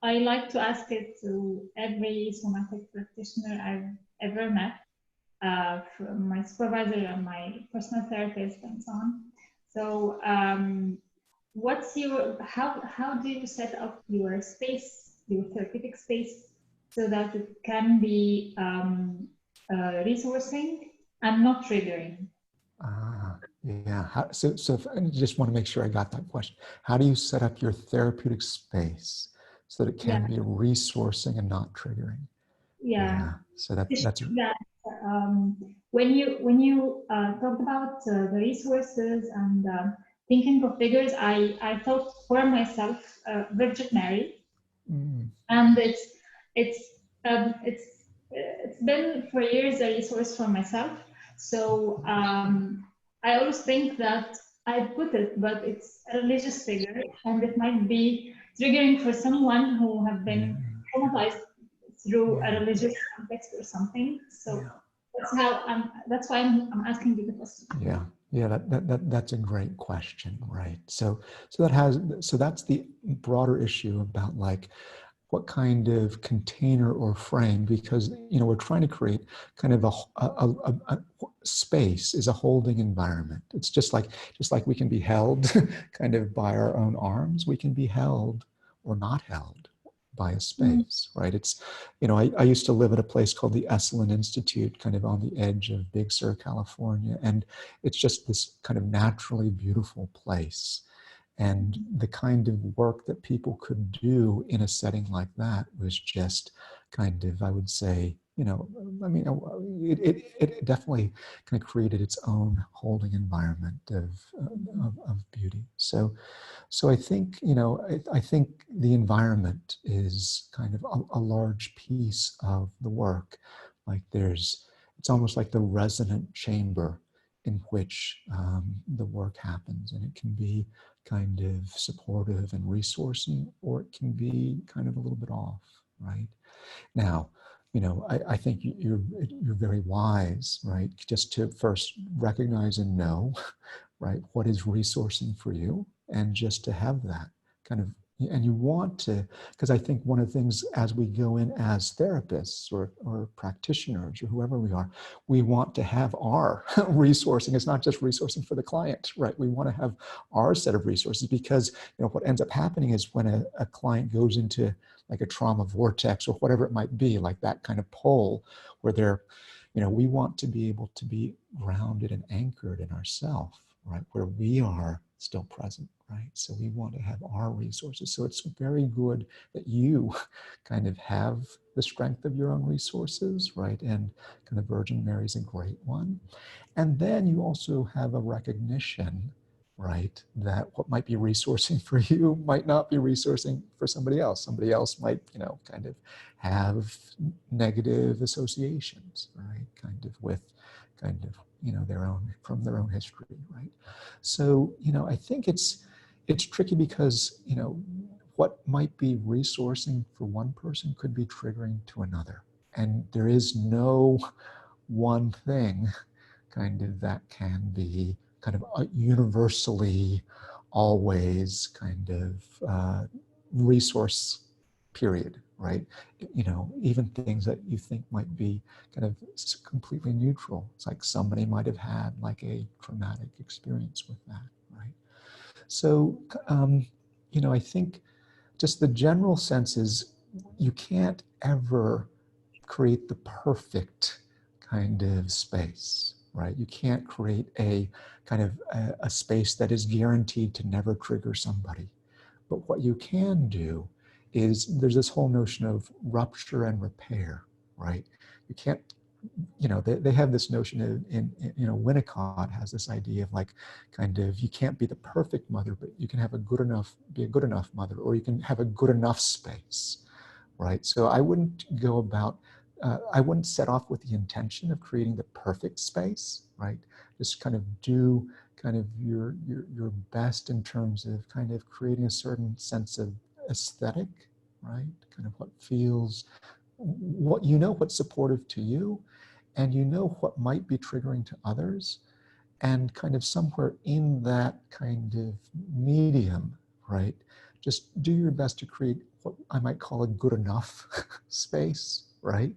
I like to ask it to every somatic practitioner I've ever met, from my supervisor and my personal therapist and so on. So what's how do you set up your space, your therapeutic space, so that it can be resourcing and not triggering. Yeah. So I just want to make sure I got that question. How do you set up your therapeutic space so that it can Yeah, be resourcing and not triggering? yeah. Yeah. So It's that's true that when you talked about the resources and thinking of figures, I thought for myself Virgin Mary, and it's it's been for years a resource for myself. So I always think that I put it, but it's a religious figure, and it might be triggering for someone who have been traumatized through a religious context or something. So that's how that's why I'm asking you the question. Yeah. Yeah, that's a great question, right? So that's the broader issue about like what kind of container or frame, because we're trying to create kind of a space is a holding environment. It's just like we can be held kind of by our own arms, we can be held or not held by a space, right? It's, I used to live at a place called the Esalen Institute, kind of on the edge of Big Sur, California. And it's just this kind of naturally beautiful place. And the kind of work that people could do in a setting like that was just kind of, I would say, it definitely kind of created its own holding environment of beauty. So I think, I think the environment is kind of a large piece of the work. Like it's almost like the resonant chamber in which the work happens, and it can be kind of supportive and resourcing, or it can be kind of a little bit off, right? Now, I think you're very wise, right? Just to first recognize and know, right, what is resourcing for you, and just to have that kind of, and you want to, because I think one of the things as we go in as therapists or practitioners or whoever we are, we want to have our resourcing. It's not just resourcing for the client, right? We want to have our set of resources, because what ends up happening is when a client goes into like a trauma vortex or whatever it might be, like that kind of pull where they're, we want to be able to be grounded and anchored in ourself, right? Where we are still present, right? So we want to have our resources. So it's very good that you kind of have the strength of your own resources, right? And kind of Virgin Mary's a great one. And then you also have a recognition, right, that what might be resourcing for you might not be resourcing for somebody else. Somebody else might, kind of have negative associations, right, kind of with kind of, their own, from their own history, right? So, I think it's tricky because, what might be resourcing for one person could be triggering to another. And there is no one thing kind of that can be kind of universally always kind of resource, period, right? Even things that you think might be kind of completely neutral. It's like somebody might have had like a traumatic experience with that, right? So, I think just the general sense is you can't ever create the perfect kind of space, right? You can't create a kind of a space that is guaranteed to never trigger somebody. But what you can do is there's this whole notion of rupture and repair, right? You can't, they have this notion of, Winnicott has this idea of like, kind of, you can't be the perfect mother, but you can have be a good enough mother, or you can have a good enough space, right? So I wouldn't go about, I wouldn't set off with the intention of creating the perfect space, right? Just kind of do kind of your best in terms of kind of creating a certain sense of aesthetic, right? Kind of what feels, what's supportive to you, and what might be triggering to others, and kind of somewhere in that kind of medium, right? Just do your best to create what I might call a good enough space, right?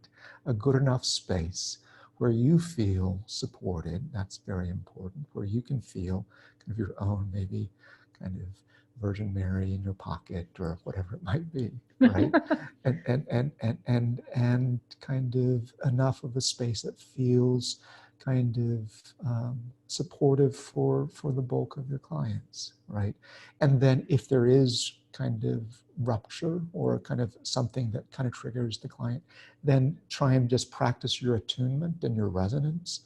A good enough space where you feel supported. That's very important, where you can feel kind of your own, maybe kind of Virgin Mary in your pocket or whatever it might be, right? and kind of enough of a space that feels kind of supportive for the bulk of your clients, right? And then if there is kind of rupture or kind of something that kind of triggers the client, then try and just practice your attunement and your resonance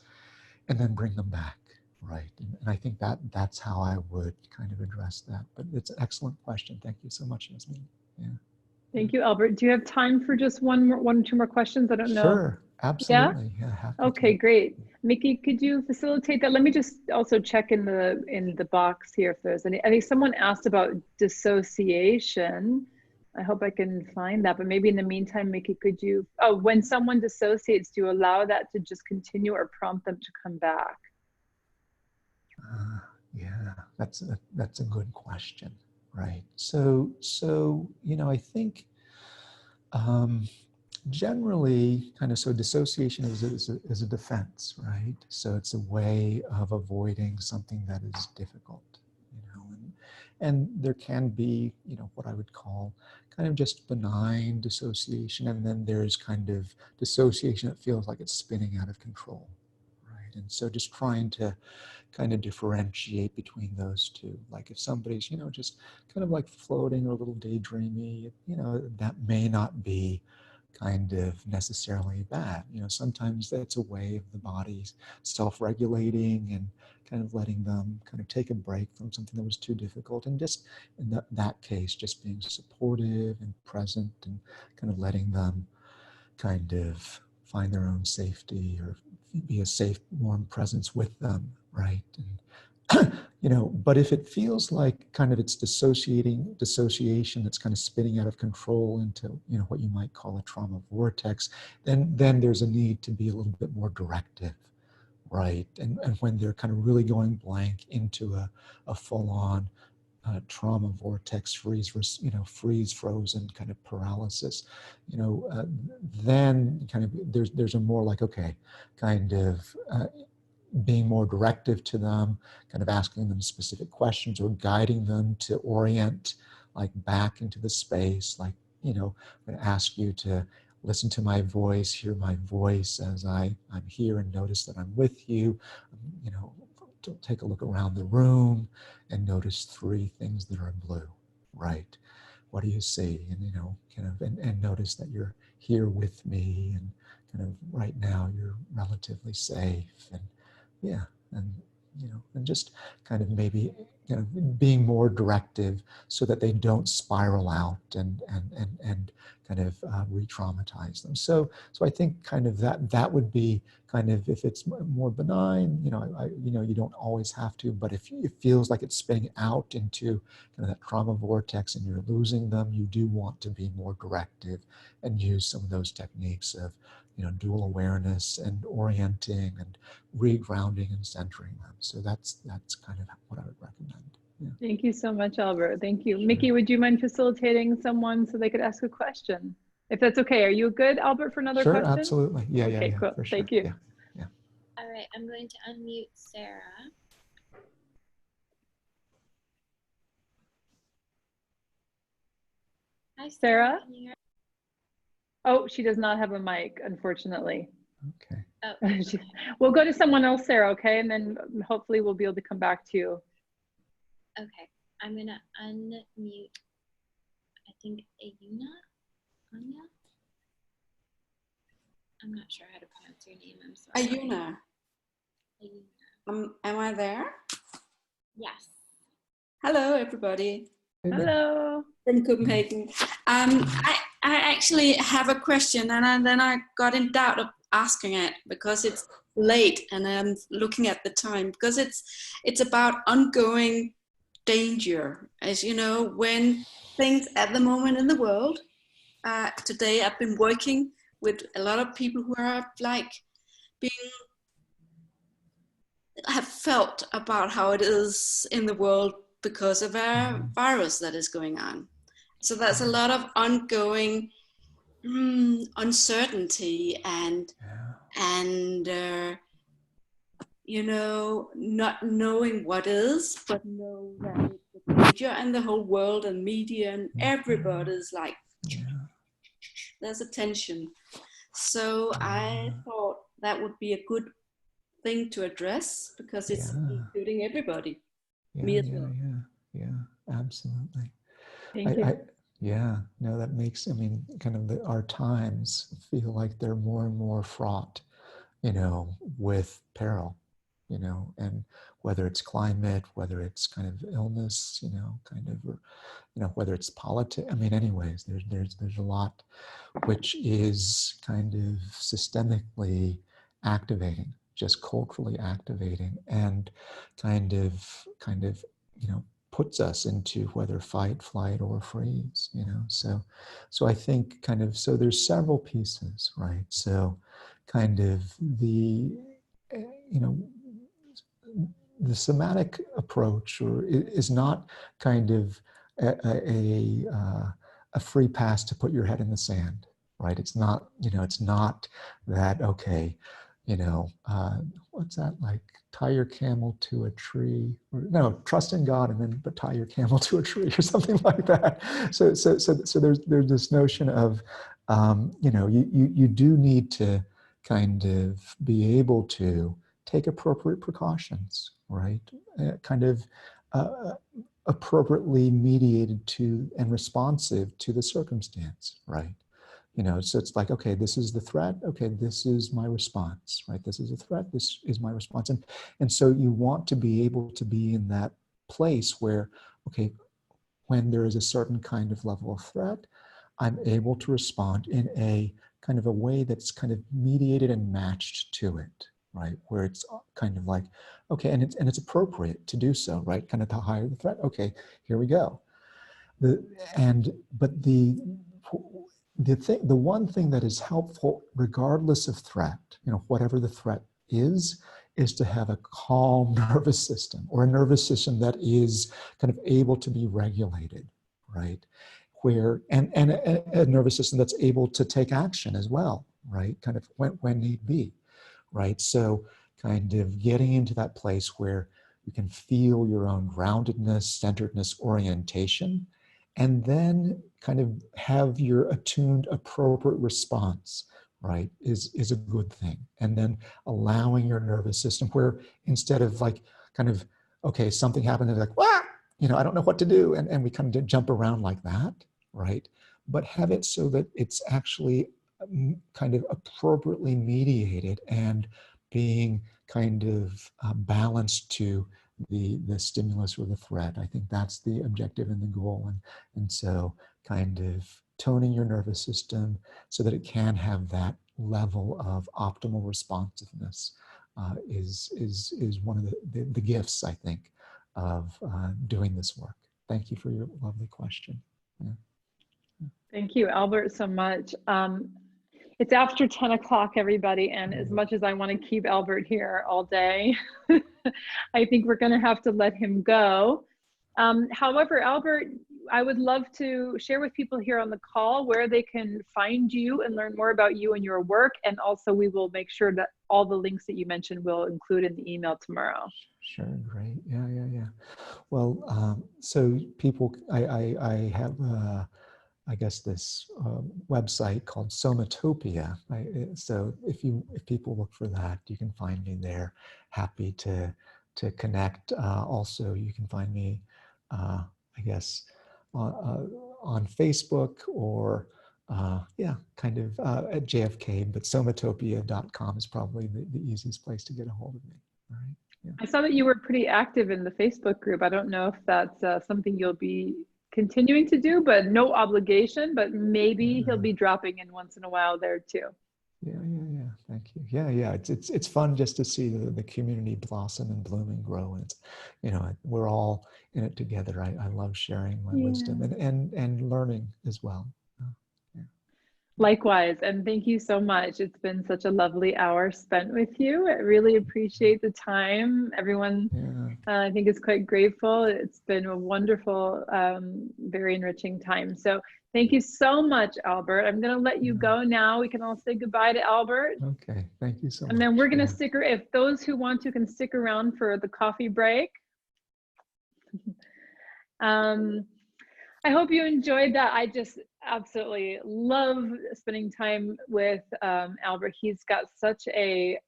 and then bring them back, right? And I think that's how I would kind of address that. But it's an excellent question. Thank you so much, Yasmin. Yeah. Thank you, Albert. Do you have time for just one or two more questions? I don't know. Sure, absolutely. Yeah, happy Okay, to. great. Mickey, could you facilitate that? Let me just also check in the box here if there's any. I think someone asked about dissociation. I hope I can find that, but maybe in the meantime, Mickey, could you, oh, when someone dissociates, do you allow that to just continue or prompt them to come back? Yeah, that's a good question, right? So you know, I think generally, kind of, so dissociation is a defense, right? So it's a way of avoiding something that is difficult, you know, and there can be, you know, what I would call kind of just benign dissociation, and then there's kind of dissociation that feels like it's spinning out of control, right? And so just trying to kind of differentiate between those two. Like if somebody's, you know, just kind of like floating or a little daydreamy, you know, that may not be kind of necessarily bad. You know, sometimes that's a way of the body self-regulating and kind of letting them kind of take a break from something that was too difficult, and just in that case, just being supportive and present and kind of letting them kind of find their own safety or be a safe, warm presence with them, right? And you know, but if it feels like kind of it's dissociation that's kind of spinning out of control into, you know, what you might call a trauma vortex, then there's a need to be a little bit more directive, right? And when they're kind of really going blank into a full-on trauma vortex, freeze frozen kind of paralysis, you know, then kind of there's a more like, okay, kind of being more directive to them, kind of asking them specific questions or guiding them to orient like back into the space. Like, you know, I'm going to ask you to listen to my voice, hear my voice as I'm here, and notice that I'm with you. You know, take a look around the room and notice 3 things that are in blue, right? What do you see? And, you know, kind of, and notice that you're here with me, and kind of right now you're relatively safe. And yeah, and, you know, and just kind of maybe, you know, being more directive so that they don't spiral out and kind of re-traumatize them. So I think kind of that would be kind of, if it's more benign, you know, you know, you don't always have to, but if it feels like it's spinning out into kind of that trauma vortex and you're losing them, you do want to be more directive and use some of those techniques of, you know, dual awareness and orienting and regrounding and centering them. So that's kind of what I would recommend. Yeah. Thank you so much, Albert. Thank you. Sure. Mickey, would you mind facilitating someone so they could ask a question? If that's okay. Are you good, Albert, for another question? Sure, absolutely. Yeah, okay, yeah, cool. for sure. Thank you. Yeah. All right, I'm going to unmute Sarah. Hi, Sarah? Can you hear? Oh, she does not have a mic, unfortunately. Okay. Oh, okay. We'll go to someone else, Sarah, okay? And then hopefully we'll be able to come back to you. Okay, I'm going to unmute, I think, Anya? I'm not sure how to pronounce your name, I'm sorry. Ayuna. Am I there? Yes. Hello, everybody. Hello. From Copenhagen. I actually have a question, and then I got in doubt of asking it because it's late and I'm looking at the time, because it's about ongoing danger. As you know, when things at the moment in the world, today I've been working with a lot of people who are like have felt about how it is in the world because of a virus that is going on. So there's a lot of ongoing uncertainty and you know, not knowing what is, but know that it's a danger, and the whole world and media and everybody's like, there's a tension. So I thought that would be a good thing to address because it's including everybody. Me as well. Absolutely. Thank you. Yeah, no, that makes, I mean, kind of our times feel like they're more and more fraught, you know, with peril, you know, and whether it's climate, whether it's kind of illness, you know, kind of, or, you know, whether it's politics. I mean, anyways, there's a lot which is kind of systemically activating, just culturally activating, and kind of, you know, puts us into whether fight, flight, or freeze, you know. So I think kind of, so there's several pieces, right? So kind of the, you know, the somatic approach is not kind of a free pass to put your head in the sand, right? It's not, you know, it's not that, okay, you know, what's that, like, tie your camel to a tree, or no, trust in God and then but tie your camel to a tree or something like that. So there's this notion of, you know, you do need to kind of be able to take appropriate precautions, right? Kind of appropriately mediated to and responsive to the circumstance, right? You know, so it's like, okay, this is the threat. Okay, this is my response, right? This is a threat. This is my response. And so you want to be able to be in that place where, okay, when there is a certain kind of level of threat, I'm able to respond in a kind of a way that's kind of mediated and matched to it, right? Where it's kind of like, okay, and it's appropriate to do so, right? Kind of to higher the threat. Okay, here we go. But the one thing that is helpful, regardless of threat, you know, whatever the threat is to have a calm nervous system, or a nervous system that is kind of able to be regulated, right? Where, and a nervous system that's able to take action as well, right? Kind of when need be, right? So kind of getting into that place where you can feel your own groundedness, centeredness, orientation, and then kind of have your attuned appropriate response, right, is a good thing. And then allowing your nervous system, where instead of like kind of, okay, something happened and like, wah, you know, I don't know what to do. And we kind of jump around like that, right? But have it so that it's actually kind of appropriately mediated and being kind of balanced to the stimulus or the threat. I think that's the objective and the goal. And so kind of toning your nervous system so that it can have that level of optimal responsiveness is one of the gifts, I think, of doing this work. Thank you for your lovely question. Yeah. Thank you, Albert, so much. It's after 10 o'clock, everybody, and as much as I want to keep Albert here all day, I think we're going to have to let him go. However, Albert, I would love to share with people here on the call where they can find you and learn more about you and your work. And also we will make sure that all the links that you mentioned will include in the email tomorrow. Sure, great. Yeah. Well, so people, I have, I guess, this website called Somatopia. So if people look for that, you can find me there. Happy to connect. Also, you can find me, I guess, on Facebook, or kind of at JFK, but somatopia.com is probably the easiest place to get a hold of me. All right. Yeah. I saw that you were pretty active in the Facebook group. I don't know if that's something you'll be continuing to do, but no obligation, but maybe he'll be dropping in once in a while there too. Yeah. Thank you. Yeah. It's fun just to see the community blossom and bloom and grow. And it's, you know, we're all in it together. I love sharing my wisdom and learning as well. Likewise, and thank you so much. It's been such a lovely hour spent with you. I really appreciate the time. Everyone, I think, is quite grateful. It's been a wonderful, very enriching time. So thank you so much, Albert. I'm going to let you go now. We can all say goodbye to Albert. Okay, thank you so much. And then we're going to stick, if those who want to can stick around for the coffee break. I hope you enjoyed that. I just absolutely love spending time with Albert. He's got such a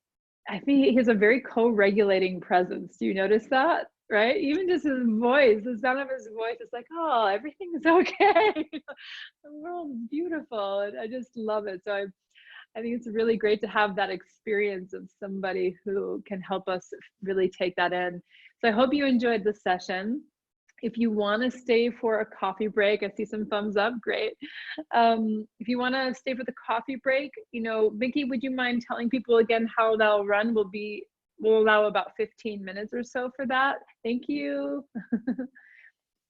I think he has a very co-regulating presence. Do you notice that? Right? Even just his voice, the sound of his voice is like, oh, everything is okay. The world is beautiful. And I just love it. So I think it's really great to have that experience of somebody who can help us really take that in. So I hope you enjoyed this session. If you want to stay for a coffee break, I see some thumbs up, great. If you want to stay for the coffee break, you know, Vicky, would you mind telling people again how they'll run? We'll allow about 15 minutes or so for that. Thank you.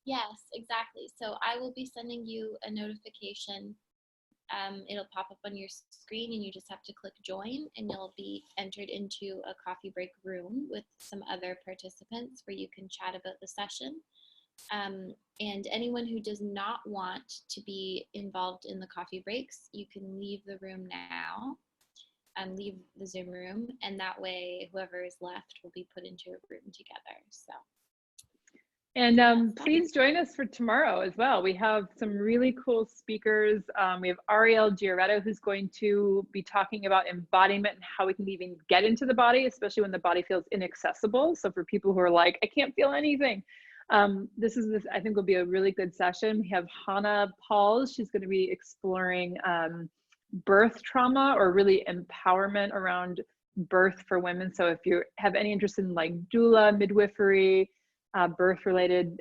Yes, exactly. So I will be sending you a notification. It'll pop up on your screen and you just have to click join and you'll be entered into a coffee break room with some other participants where you can chat about the session. And anyone who does not want to be involved in the coffee breaks, you can leave the room now and leave the Zoom room, and that way whoever is left will be put into a room together. So. And please join us for tomorrow as well. We have some really cool speakers. We have Ariel Giaretto, who's going to be talking about embodiment and how we can even get into the body, especially when the body feels inaccessible. So for people who are like, I can't feel anything, this I think will be a really good session. We have Hannah Pauls. She's going to be exploring birth trauma, or really empowerment around birth for women. So if you have any interest in like doula, midwifery, birth related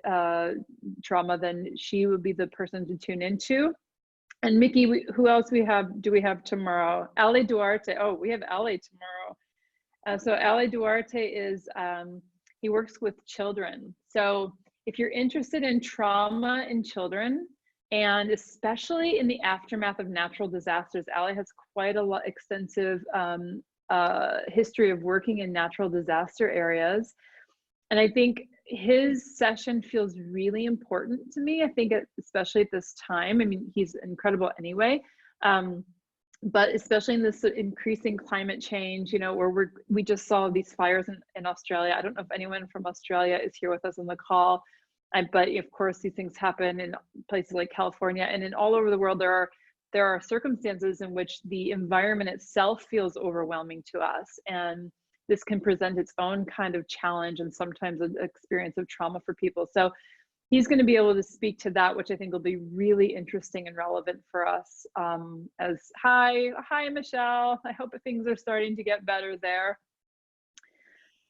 trauma, then she would be the person to tune into. And Mickey, who else do we have tomorrow? Ali Duarte. Oh, we have Ali tomorrow. So Ali Duarte is, he works with children. So if you're interested in trauma in children, and especially in the aftermath of natural disasters, Ali has quite a extensive history of working in natural disaster areas. And I think his session feels really important to me. I think especially at this time, I mean, he's incredible anyway, but especially in this increasing climate change, you know, where we just saw these fires in Australia. I don't know if anyone from Australia is here with us on the call, but of course these things happen in places like California, and in all over the world there are circumstances in which the environment itself feels overwhelming to us, and this can present its own kind of challenge and sometimes an experience of trauma for people. So he's going to be able to speak to that, which I think will be really interesting and relevant for us. Hi, Michelle. I hope things are starting to get better there.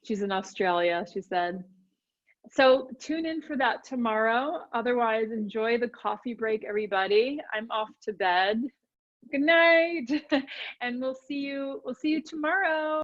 She's in Australia, she said. So tune in for that tomorrow. Otherwise, enjoy the coffee break, everybody. I'm off to bed. Good night. And we'll see you tomorrow.